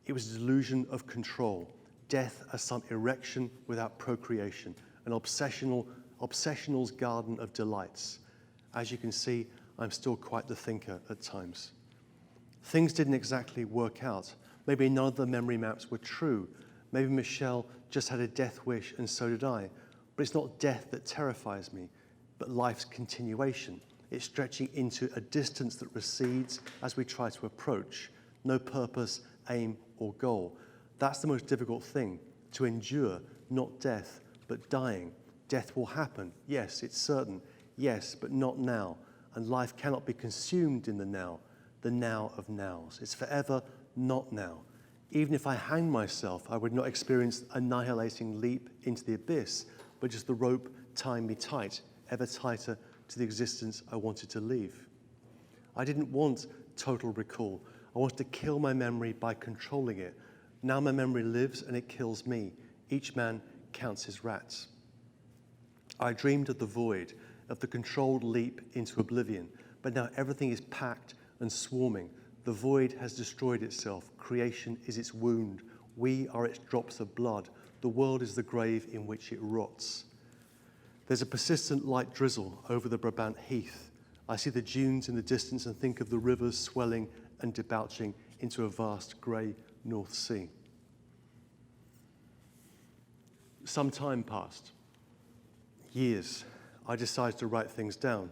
Speaker 2: It was a delusion of control, death as some erection without procreation, an obsessional's garden of delights. As you can see, I'm still quite the thinker at times. Things didn't exactly work out. Maybe none of the memory maps were true. Maybe Michelle just had a death wish and so did I. But it's not death that terrifies me, but life's continuation. It's stretching into a distance that recedes as we try to approach. No purpose, aim, or goal. That's the most difficult thing, to endure, not death, but dying. Death will happen, yes, it's certain, yes, but not now. And life cannot be consumed in the now of nows. It's forever not now. Even if I hang myself, I would not experience an annihilating leap into the abyss, but just the rope tying me tight, ever tighter to the existence I wanted to leave. I didn't want total recall. I wanted to kill my memory by controlling it. Now my memory lives and it kills me. Each man counts his rats. I dreamed of the void, of the controlled leap into oblivion, but now everything is packed and swarming. The void has destroyed itself. Creation is its wound. We are its drops of blood. The world is the grave in which it rots. There's a persistent light drizzle over the Brabant heath. I see the dunes in the distance and think of the rivers swelling and debouching into a vast grey North Sea. Some time passed. Years. I decided to write things down.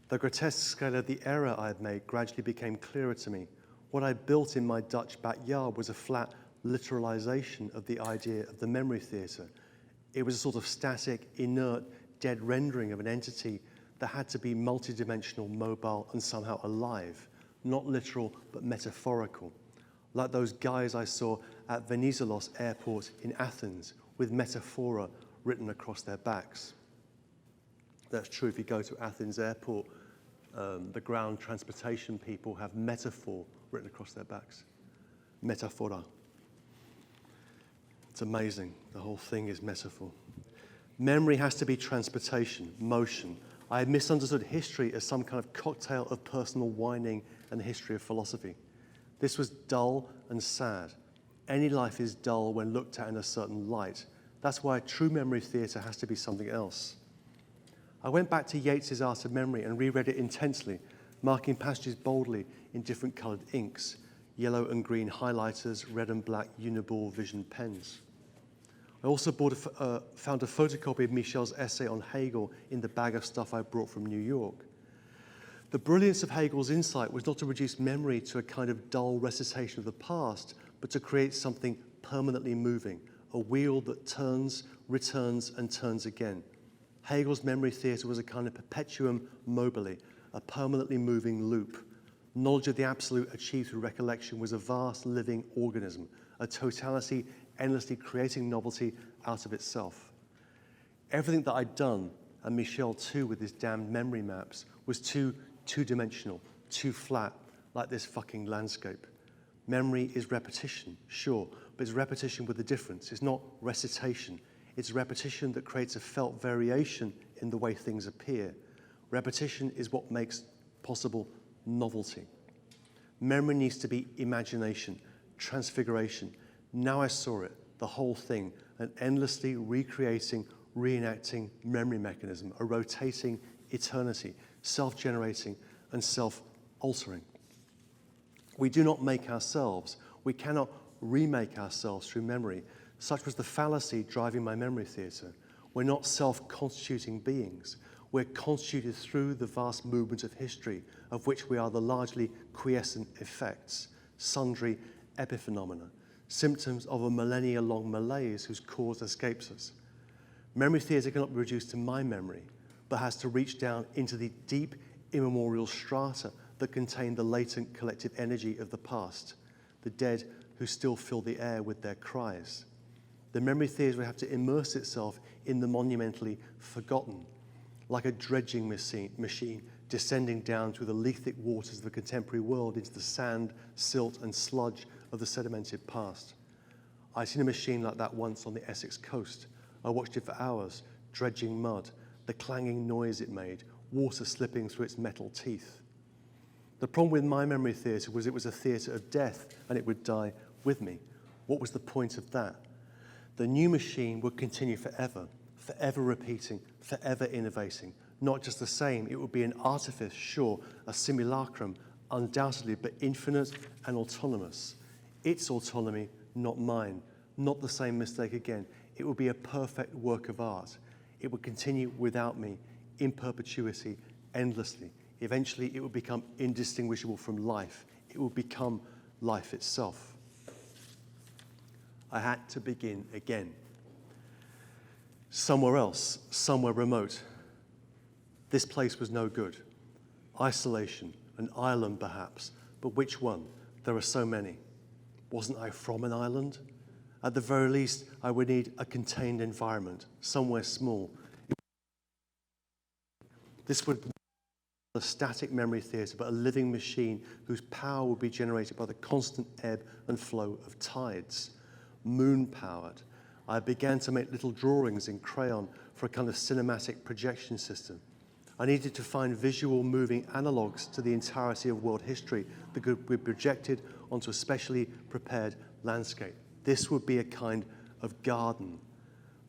Speaker 2: The grotesque scale of the error I had made gradually became clearer to me. What I built in my Dutch backyard was a flat literalization of the idea of the memory theatre. It was a sort of static, inert, dead rendering of an entity that had to be multidimensional, mobile, and somehow alive. Not literal, but metaphorical. Like those guys I saw at Venizelos Airport in Athens with metaphora written across their backs. That's true if you go to Athens Airport. The ground transportation people have metaphor written across their backs. Metaphora. It's amazing. The whole thing is metaphor. Memory has to be transportation, motion. I had misunderstood history as some kind of cocktail of personal whining and the history of philosophy. This was dull and sad. Any life is dull when looked at in a certain light. That's why true memory theatre has to be something else. I went back to Yeats's Art of Memory and reread it intensely, marking passages boldly in different coloured inks. yellow and green highlighters, red and black uniball vision pens. I also found a photocopy of Michel's essay on Hegel in the bag of stuff I brought from New York. The brilliance of Hegel's insight was not to reduce memory to a kind of dull recitation of the past, but to create something permanently moving, a wheel that turns, returns, and turns again. Hegel's memory theatre was a kind of perpetuum mobile, a permanently moving loop. Knowledge of the absolute achieved through recollection was a vast living organism, a totality endlessly creating novelty out of itself. Everything that I'd done, and Michel too with his damned memory maps, was too two-dimensional, too flat, like this fucking landscape. Memory is repetition, sure, but it's repetition with a difference. It's not recitation. It's repetition that creates a felt variation in the way things appear. Repetition is what makes possible novelty. Memory needs to be imagination, transfiguration. Now I saw it, the whole thing, an endlessly recreating, reenacting memory mechanism, a rotating eternity, self-generating and self-altering. We do not make ourselves. We cannot remake ourselves through memory. Such was the fallacy driving my memory theatre. We're not self-constituting beings. We're constituted through the vast movement of history, of which we are the largely quiescent effects, sundry epiphenomena, symptoms of a millennia-long malaise whose cause escapes us. Memory theatre cannot be reduced to my memory, but has to reach down into the deep immemorial strata that contain the latent collective energy of the past, the dead who still fill the air with their cries. The memory theatre would have to immerse itself in the monumentally forgotten, like a dredging machine descending down through the lethic waters of the contemporary world into the sand, silt, and sludge of the sedimented past. I'd seen a machine like that once on the Essex coast. I watched it for hours, dredging mud, the clanging noise it made, water slipping through its metal teeth. The problem with my memory theatre was it was a theatre of death, and it would die with me. What was the point of that? The new machine would continue forever, forever repeating, forever innovating. Not just the same, it would be an artifice, sure, a simulacrum, undoubtedly, but infinite and autonomous. Its autonomy, not mine. Not the same mistake again. It would be a perfect work of art. It would continue without me, in perpetuity, endlessly. Eventually, it would become indistinguishable from life. It would become life itself. I had to begin again. Somewhere else, somewhere remote. This place was no good. Isolation, an island perhaps, but which one? There are so many. Wasn't I from an island? At the very least, I would need a contained environment, somewhere small. This would be a static memory theatre, but a living machine whose power would be generated by the constant ebb and flow of tides. Moon-powered. I began to make little drawings in crayon for a kind of cinematic projection system. I needed to find visual moving analogues to the entirety of world history that could be projected onto a specially prepared landscape. This would be a kind of garden,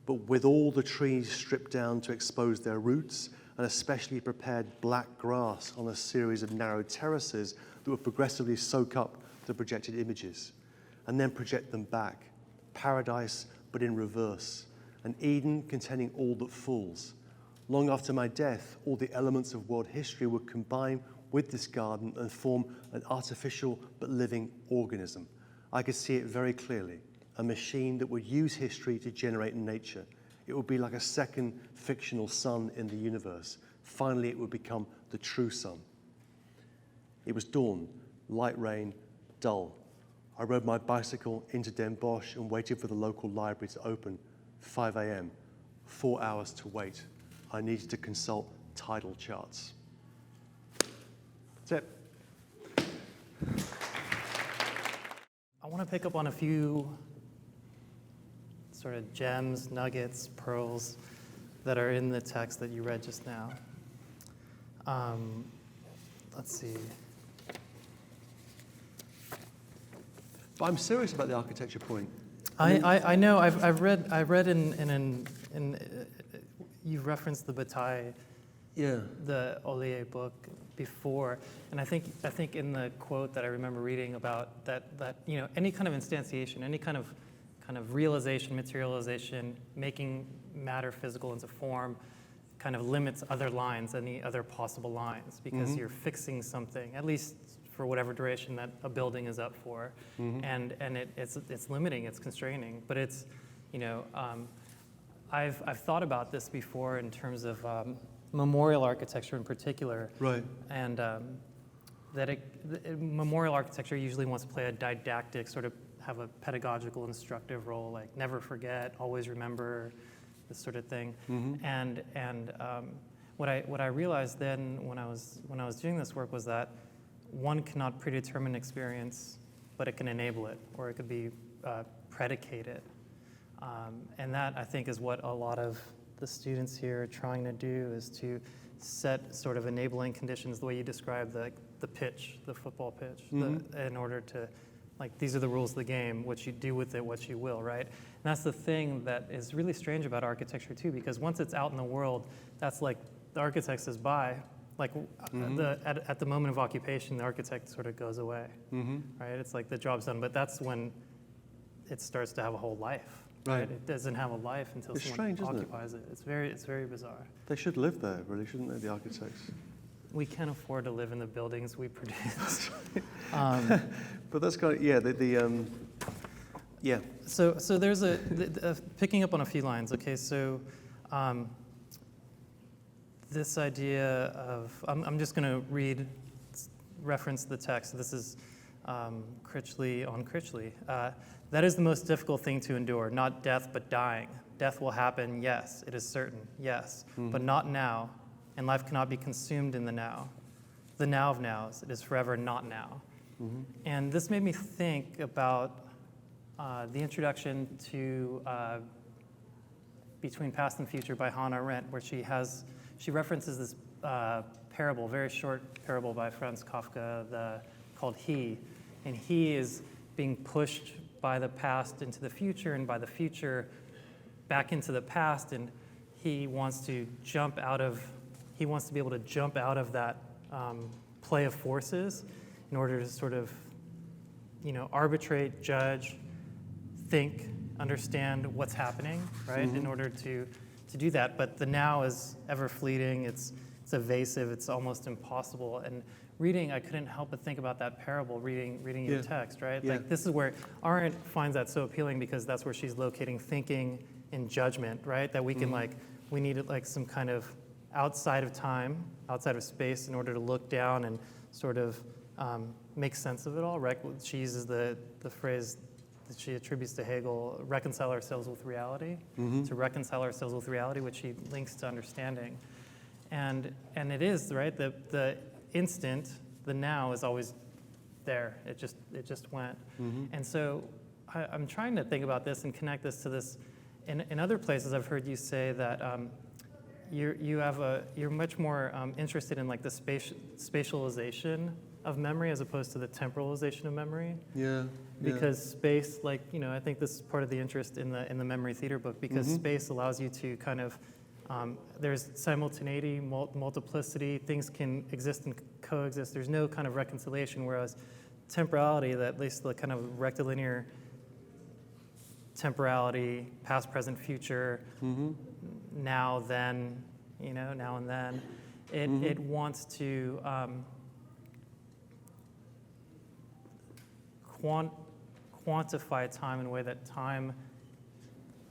Speaker 2: but with all the trees stripped down to expose their roots and a specially prepared black grass on a series of narrow terraces that would progressively soak up the projected images and then project them back. Paradise, but in reverse. An Eden containing all that falls. Long after my death, all the elements of world history would combine with this garden and form an artificial but living organism. I could see it very clearly, a machine that would use history to generate nature. It would be like a second fictional sun in the universe. Finally, it would become the true sun. It was dawn, light rain, dull. I rode my bicycle into Den Bosch and waited for the local library to open. 5 a.m., 4 hours to wait. I needed to consult tidal charts. That's it.
Speaker 1: I want to pick up on a few sort of gems, nuggets, pearls that are in the text that you read just now. Let's see.
Speaker 2: But I'm serious about the architecture point.
Speaker 1: I know. I've read in you've referenced the Bataille the Ollier book before, and I think in the quote that I remember reading about that any kind of instantiation, any kind of realization, materialization, making matter physical into form, kind of limits other lines, any other possible lines, because you're fixing something, at least for whatever duration that a building is up for, and it's limiting, it's constraining, but it's I've thought about this before in terms of memorial architecture in particular,
Speaker 2: right?
Speaker 1: And memorial architecture usually wants to play a didactic, sort of have a pedagogical, instructive role, like never forget, always remember, this sort of thing. And what I realized then when I was doing this work was that one cannot predetermine experience, but it can enable it, or it could be predicated. And that, I think, is what a lot of the students here are trying to do, is to set sort of enabling conditions, the way you describe the pitch, the football pitch, in order to, like, these are the rules of the game, what you do with it, what you will, right? And that's the thing that is really strange about architecture too, because once it's out in the world, that's like the architect says bye, like at the moment of occupation, the architect sort of goes away, right? It's like the job's done, but that's when it starts to have a whole life. Right. It doesn't have a life until someone occupies it. It's very bizarre.
Speaker 2: They should live there, really, shouldn't they, the architects?
Speaker 1: We can't afford to live in the buildings we produce.
Speaker 2: But that's kind of, yeah.
Speaker 1: So there's picking up on a few lines. Okay, so this idea of, I'm just going to reference the text. This is Critchley on Critchley. That is the most difficult thing to endure, not death, but dying. Death will happen, yes, it is certain, yes, but not now, and life cannot be consumed in the now. The now of nows, it is forever not now. And this made me think about the introduction to Between Past and Future by Hannah Arendt, where she references this parable, very short parable by Franz Kafka, called He. And he is being pushed by the past into the future, and by the future back into the past, and he wants to be able to jump out of that play of forces in order to sort of, arbitrate, judge, think, understand what's happening, right? In order to do that. But the now is ever fleeting, it's evasive, it's almost impossible. And reading, I couldn't help but think about that parable, reading your text, right? Like, this is where Arendt finds that so appealing, because that's where she's locating thinking in judgment, right? That we can we need like some kind of outside of time, outside of space, in order to look down and sort of make sense of it all, right? She uses the phrase that she attributes to Hegel, reconcile ourselves with reality, to reconcile ourselves with reality, which she links to understanding. And it is, right? The instant, the now, is always there. It just went. And so I'm trying to think about this and connect this to this. In other places, I've heard you say that you're much more interested in like the spatialization of memory as opposed to the temporalization of memory. Because space, like, I think this is part of the interest in the memory theater book, because space allows you to kind of there's simultaneity, multiplicity, things can exist and coexist. There's no kind of reconciliation, whereas temporality, that at least the kind of rectilinear temporality, past, present, future, now, then, now and then, it wants to quantify time in a way that time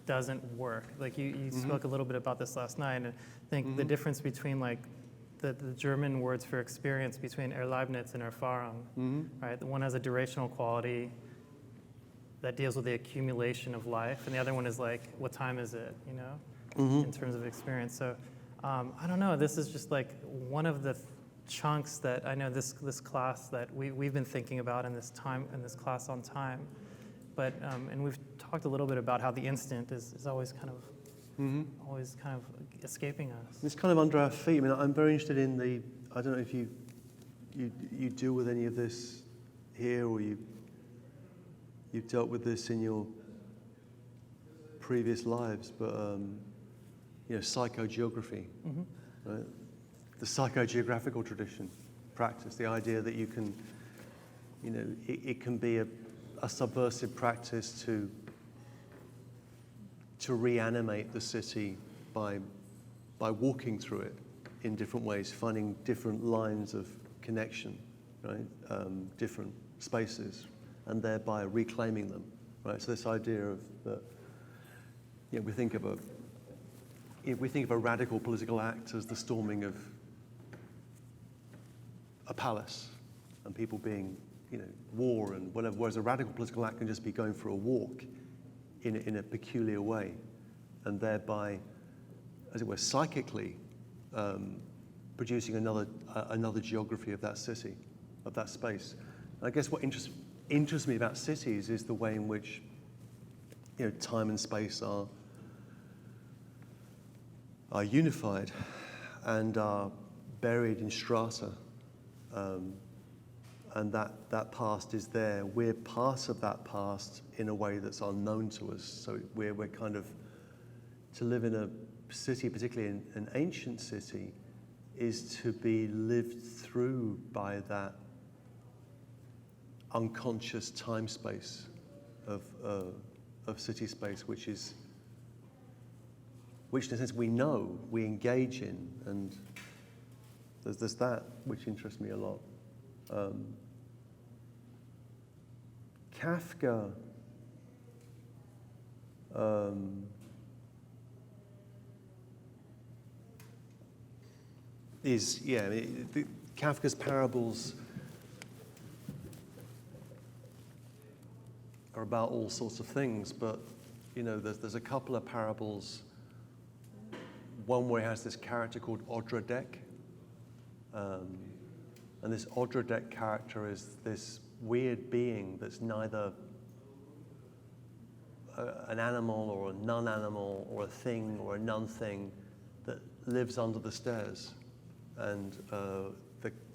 Speaker 1: doesn't work. Like you spoke a little bit about this last night, and I think the difference between like the German words for experience between Erlebnis and Erfahrung, right? The one has a durational quality that deals with the accumulation of life, and the other one is like, what time is it, in terms of experience. So I don't know, this is just like one of the chunks that I know this class that we've been thinking about in this class on time. But and we've talked a little bit about how the instant is always kind of escaping us.
Speaker 2: It's kind of under our feet. I mean, I'm very interested in I don't know if you deal with any of this here, or you've dealt with this in your previous lives, but psychogeography, right? psychogeographical tradition practice, the idea that you can, it can be a subversive practice to reanimate the city by walking through it in different ways, finding different lines of connection, right? Different spaces, and thereby reclaiming them, right? So this idea of that, we think of a radical political act as the storming of a palace, and people being, war and whatever. Whereas a radical political act can just be going for a walk in a peculiar way, and thereby, as it were, psychically producing another geography of that city, of that space. And I guess what interests me about cities is the way in which, time and space are unified and are buried in strata, and that past is there. We're part of that past in a way that's unknown to us. So we're kind of, to live in a city, particularly an ancient city, is to be lived through by that unconscious time space of city space, which in a sense we know, we engage in, and there's that which interests me a lot. Kafka Kafka's parables are about all sorts of things, but there's a couple of parables. One where he has this character called Odradek, and this Odradek character is this weird being that's neither an animal or a non-animal or a thing or a non-thing, that lives under the stairs. And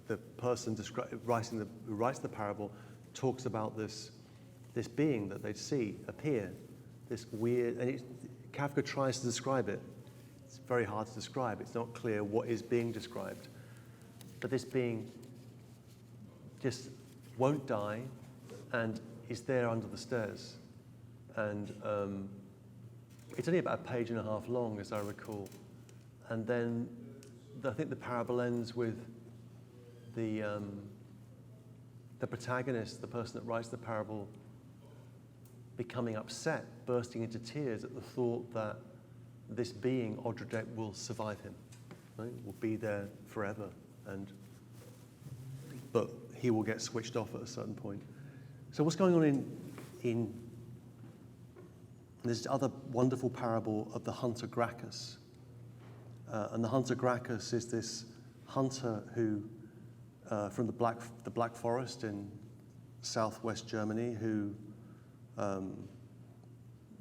Speaker 2: the person who writes the parable talks about this being that they see appear, this weird, and Kafka tries to describe it. It's very hard to describe. It's not clear what is being described. But this being just won't die and is there under the stairs. And it's only about a page and a half long, as I recall. And then I think the parable ends with the protagonist, the person that writes the parable, becoming upset, bursting into tears at the thought that this being, Odradek, will survive him, right? Will be there forever, but he will get switched off at a certain point. So what's going on in this other wonderful parable of the hunter Gracchus? And the hunter Gracchus is this hunter who, from the Black Forest in southwest Germany, who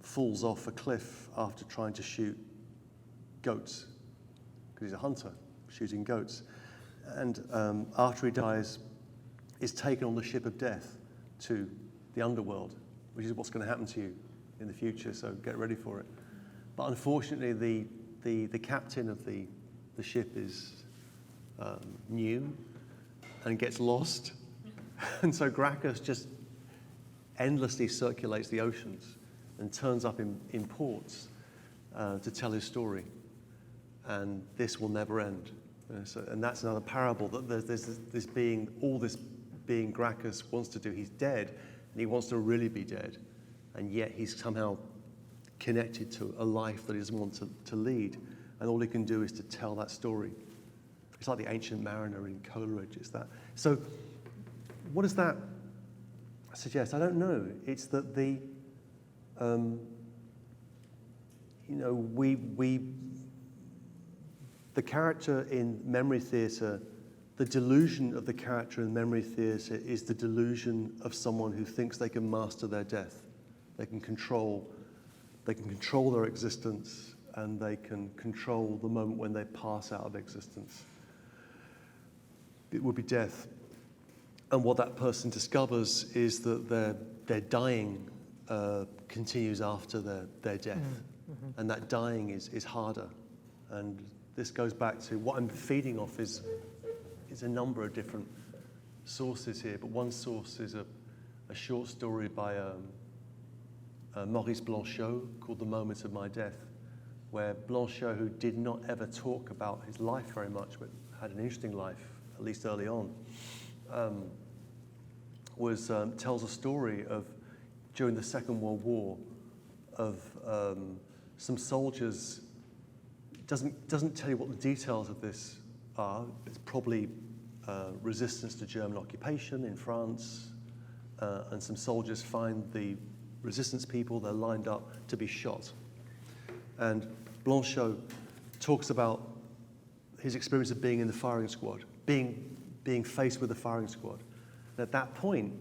Speaker 2: falls off a cliff after trying to shoot goats, because he's a hunter shooting goats. And after he dies, is taken on the ship of death to the underworld, which is what's going to happen to you in the future, so get ready for it. But unfortunately, the captain of the ship is new and gets lost. And so Gracchus just endlessly circulates the oceans and turns up in ports to tell his story. And this will never end. And that's another parable, that there's this being, all this being Gracchus wants to do. He's dead, and he wants to really be dead. And yet he's somehow connected to a life that he doesn't want to lead. And all he can do is to tell that story. It's like the ancient mariner in Coleridge. It's that. So what does that suggest? I don't know. It's that the character in memory theatre, the delusion of the character in memory theatre is the delusion of someone who thinks they can master their death. They can control their existence, and they can control the moment when they pass out of existence. It would be death. And what that person discovers is that their dying continues after their death. Mm-hmm. And that dying is harder. And this goes back to what I'm feeding off is a number of different sources here, but one source is a short story by Maurice Blanchot called The Moment of My Death, where Blanchot, who did not ever talk about his life very much, but had an interesting life, at least early on, tells a story of, during the Second World War, of some soldiers. Doesn't tell you what the details of this are. It's probably resistance to German occupation in France, and some soldiers find the resistance people, they're lined up to be shot. And Blanchot talks about his experience of being in the firing squad, being faced with the firing squad. And at that point,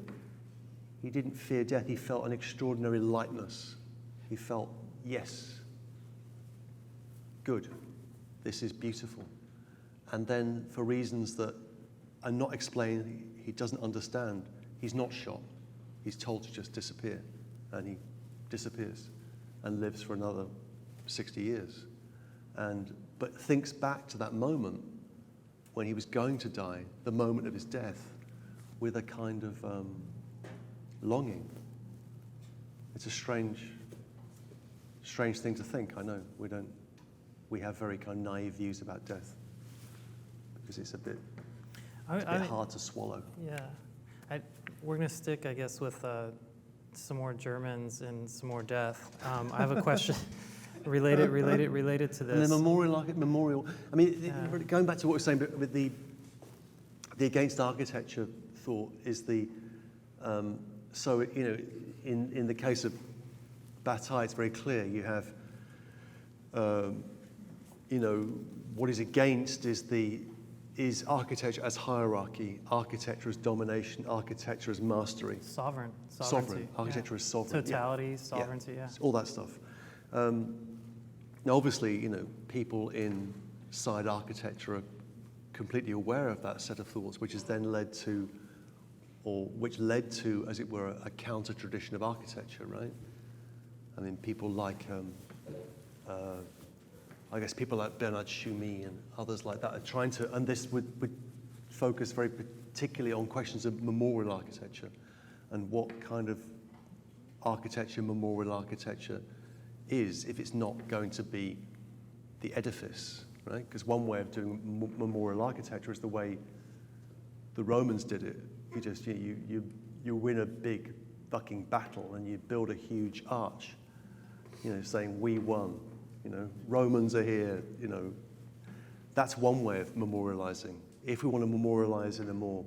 Speaker 2: he didn't fear death, he felt an extraordinary lightness. He felt, yes, good, this is beautiful. And then for reasons that are not explained, he doesn't understand, he's not shot. He's told to just disappear. And he disappears and lives for another 60 years. But thinks back to that moment when he was going to die, the moment of his death, with a kind of longing. It's a strange thing to think, I know. We have very kind of naive views about death because it's a bit hard to swallow.
Speaker 1: Yeah. We're going to stick, I guess, with some more Germans and some more death. I have a question related to this.
Speaker 2: And the memorial. I mean, going back to what we were saying, but with the against architecture thought is the so in the case of Bataille, it's very clear. You have what is against is architecture as hierarchy, architecture as domination, architecture as mastery.
Speaker 1: Sovereignty.
Speaker 2: Architecture as sovereign.
Speaker 1: Totality, sovereignty, yeah.
Speaker 2: All that stuff. Now, obviously, people inside architecture are completely aware of that set of thoughts, which has then led to, as it were, a counter-tradition of architecture, right? I mean, people like, I guess people like Bernard Tschumi and others like that are trying to, and this would focus very particularly on questions of memorial architecture and what kind of architecture memorial architecture is if it's not going to be the edifice, right? Because one way of doing memorial architecture is the way the Romans did it. You just, you win a big fucking battle and you build a huge arch, saying we won. Romans are here, That's one way of memorializing. If we want to memorialize in a more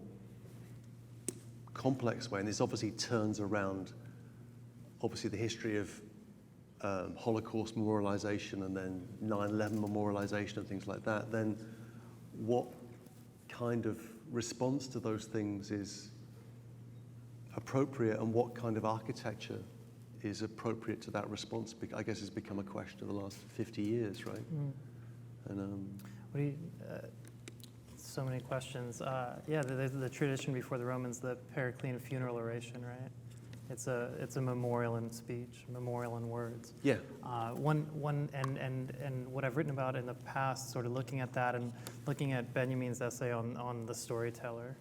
Speaker 2: complex way, and this obviously turns around, obviously the history of Holocaust memorialization and then 9/11 memorialization and things like that, then what kind of response to those things is appropriate and what kind of architecture is appropriate to that response, I guess has become a question of the last 50 years, right?
Speaker 1: And so many questions. The tradition before the Romans, the Periclean funeral oration, right? It's a memorial in speech, memorial in words.
Speaker 2: Yeah.
Speaker 1: And what I've written about in the past, sort of looking at that and looking at Benjamin's essay on the Storyteller,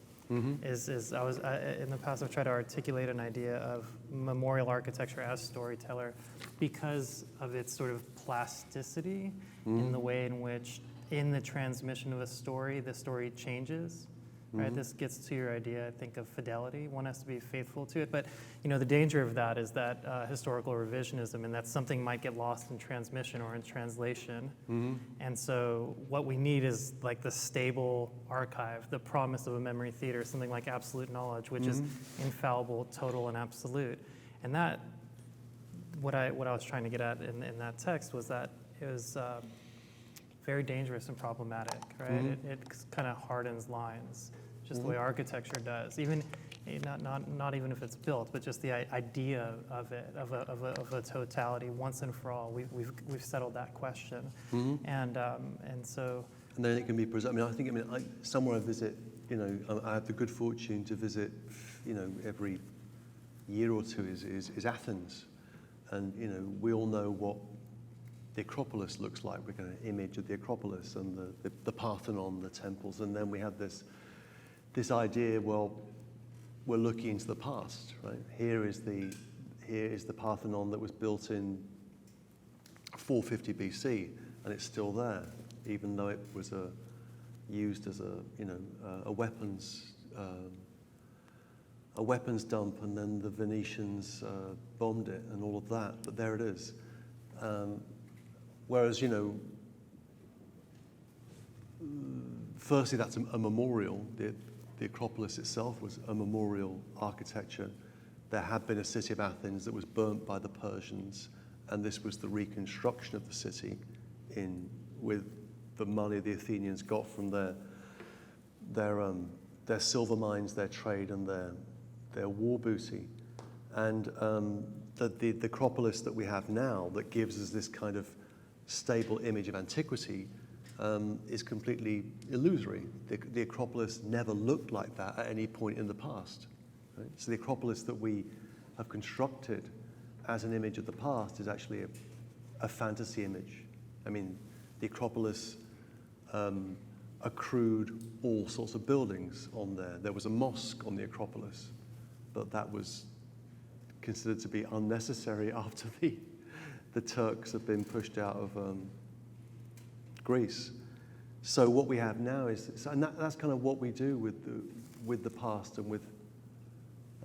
Speaker 1: is in the past I've tried to articulate an idea of memorial architecture as Storyteller because of its sort of plasticity in the way in which, in the transmission of a story, the story changes. Right, this gets to your idea, I think, of fidelity. One has to be faithful to it, but the danger of that is that historical revisionism, and that something might get lost in transmission or in translation. And so, what we need is like the stable archive, the promise of a memory theater, something like absolute knowledge, which is infallible, total, and absolute. And that, what I was trying to get at in that text was that it was very dangerous and problematic, right? It kind of hardens lines, just the way architecture does. Even not even if it's built, but just the idea of it, of a totality, once and for all. We've settled that question, and so.
Speaker 2: And then it can be preserved. Somewhere I visit, I have the good fortune to visit, every year or two is Athens, and we all know what the Acropolis looks like. We're going to image of the Acropolis and the Parthenon, the temples, and then we have this idea, well, we're looking into the past, right? Here is the Parthenon that was built in 450 BC, and it's still there, even though it was used as a weapons dump, and then the Venetians bombed it and all of that. But there it is. Whereas, firstly, that's a memorial. The Acropolis itself was a memorial architecture. There had been a city of Athens that was burnt by the Persians, and this was the reconstruction of the city with the money the Athenians got from their silver mines, their trade, and their war booty. And the Acropolis that we have now, that gives us this kind of stable image of antiquity, is completely illusory. The Acropolis never looked like that at any point in the past. Right? So the Acropolis that we have constructed as an image of the past is actually a fantasy image. I mean, the Acropolis accrued all sorts of buildings on there. There was a mosque on the Acropolis, but that was considered to be unnecessary after the Turks had been pushed out of Greece. So what we have now is, and that's kind of what we do with the past and with,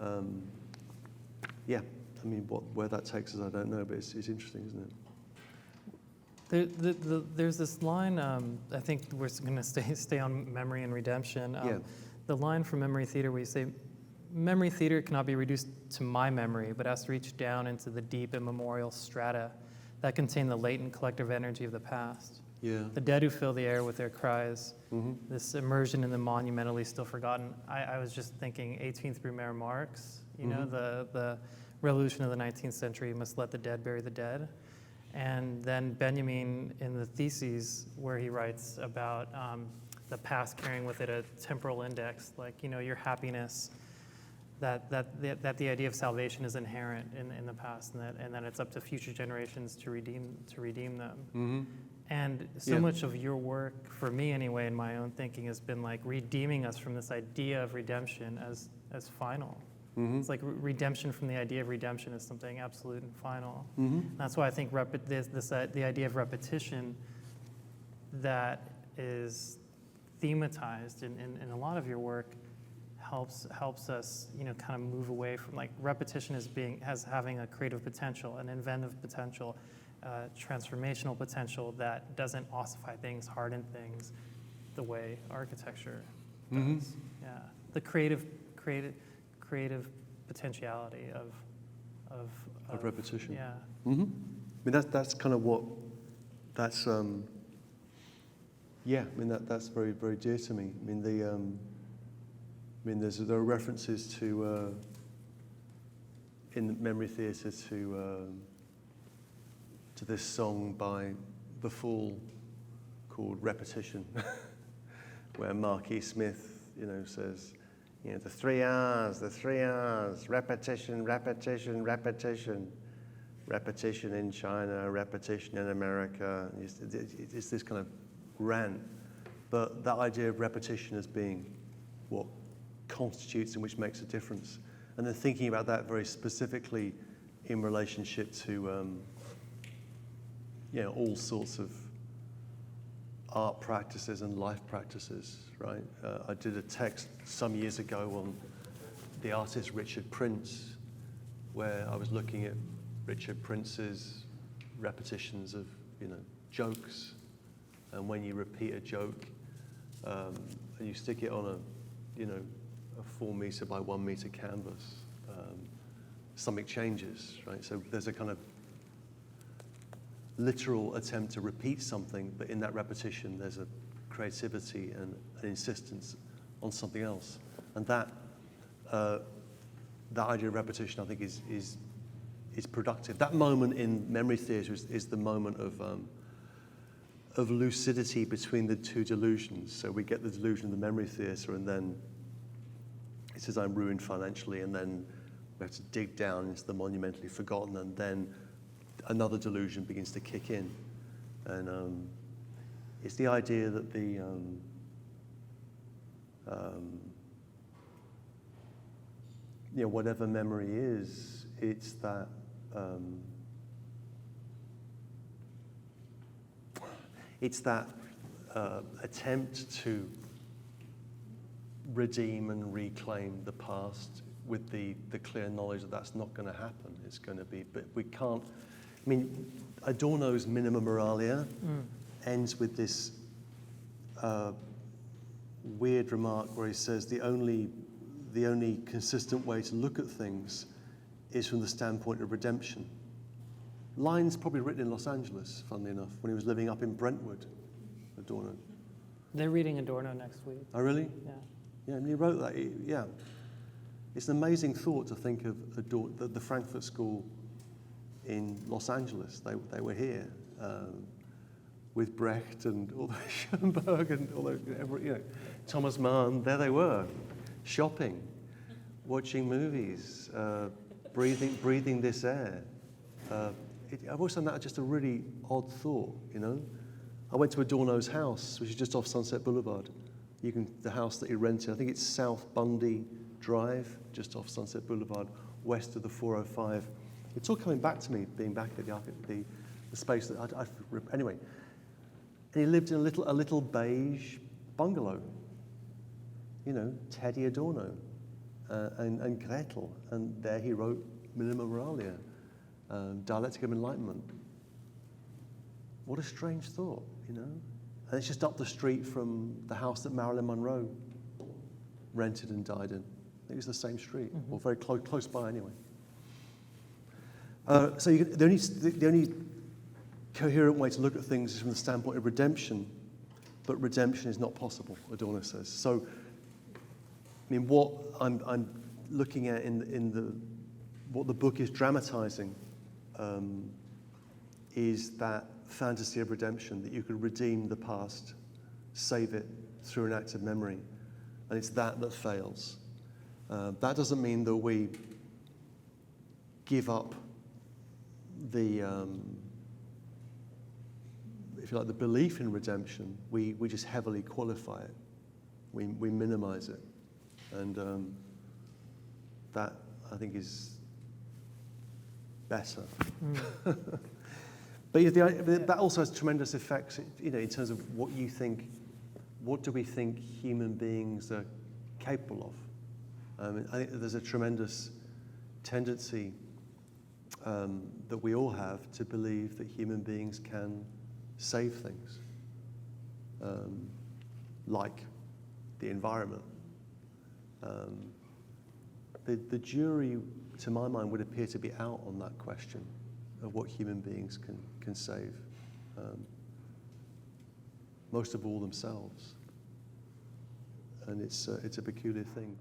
Speaker 2: I mean, where that takes us, I don't know, but it's interesting, isn't it?
Speaker 1: There's this line, I think we're going to stay on memory and redemption. The line from Memory Theater where you say, memory theater cannot be reduced to my memory, but has to reach down into the deep immemorial strata that contain the latent collective energy of the past.
Speaker 2: Yeah.
Speaker 1: The dead who fill the air with their cries, this immersion in the monumentally still forgotten. I was just thinking 18th Brumaire Marx, the revolution of the 19th century must let the dead bury the dead. And then Benjamin in the Theses, where he writes about the past carrying with it a temporal index, like, your happiness, that the idea of salvation is inherent in the past, and that it's up to future generations to redeem them. And so much of your work, for me anyway, in my own thinking, has been like redeeming us from this idea of redemption as final. It's like redemption from the idea of redemption is something absolute and final. That's why I think the idea of repetition that is thematized in a lot of your work helps us, kind of move away from, like, repetition as having a creative potential, an inventive potential, transformational potential that doesn't ossify things, harden things, the way architecture does. Yeah, the creative potentiality of
Speaker 2: repetition.
Speaker 1: Yeah.
Speaker 2: I mean, that's kind of what that's. Yeah, I mean that's very, very dear to me. I mean there are references to in the Memory Theatre to this song by The Fool called Repetition, where Marquis Smith, says, the 3 R's, repetition, repetition, repetition, repetition in China, repetition in America. It's this kind of rant, but that idea of repetition as being what constitutes and which makes a difference, and then thinking about that very specifically in relationship to all sorts of art practices and life practices, right? I did a text some years ago on the artist Richard Prince, where I was looking at Richard Prince's repetitions of, jokes, and when you repeat a joke and you stick it on a 4 meter by 1 meter canvas, something changes, right? So there's a kind of literal attempt to repeat something, but in that repetition there's a creativity and an insistence on something else, and that idea of repetition, I think, is productive. That moment in Memory Theatre is the moment of lucidity between the two delusions. So we get the delusion of the Memory Theatre, and then it says I'm ruined financially, and then we have to dig down into the monumentally forgotten, and then another delusion begins to kick in. And it's the idea that whatever memory is, it's that attempt to redeem and reclaim the past with the clear knowledge that that's not going to happen. It's going to be, but we can't. I mean, Adorno's Minima Moralia ends with this weird remark where he says the only consistent way to look at things is from the standpoint of redemption. Lines probably written in Los Angeles, funnily enough, when he was living up in Brentwood, Adorno.
Speaker 3: They're reading Adorno next week.
Speaker 2: Oh, really?
Speaker 3: Yeah.
Speaker 2: Yeah, and he wrote that. Yeah. It's an amazing thought to think of the Frankfurt School in Los Angeles. They were here with Brecht and all those Schoenberg and all those, Thomas Mann. There they were, shopping, watching movies, breathing this air. I've always found that just a really odd thought, I went to Adorno's house, which is just off Sunset Boulevard. The house that he rented, I think it's South Bundy Drive, just off Sunset Boulevard, west of the 405. It's all coming back to me, being back at the space that anyway. And he lived in a little beige bungalow. Teddy Adorno and Gretel, and there he wrote Minima Moralia, Dialectic of Enlightenment. What a strange thought, And it's just up the street from the house that Marilyn Monroe rented and died in. I think it's the same street, or very close by anyway. So the only coherent way to look at things is from the standpoint of redemption, but redemption is not possible, Adorno says. So, what I'm looking at what the book is dramatizing is that fantasy of redemption, that you could redeem the past, save it through an act of memory, and it's that fails. That doesn't mean that we give up the, if you like, the belief in redemption. We just heavily qualify it. We minimize it, and that I think is better. But that also has tremendous effects, in terms of what do we think human beings are capable of? I think there's a tremendous tendency that we all have to believe that human beings can save things, like the environment. The jury, to my mind, would appear to be out on that question of what human beings can save, most of all themselves, and it's a peculiar thing.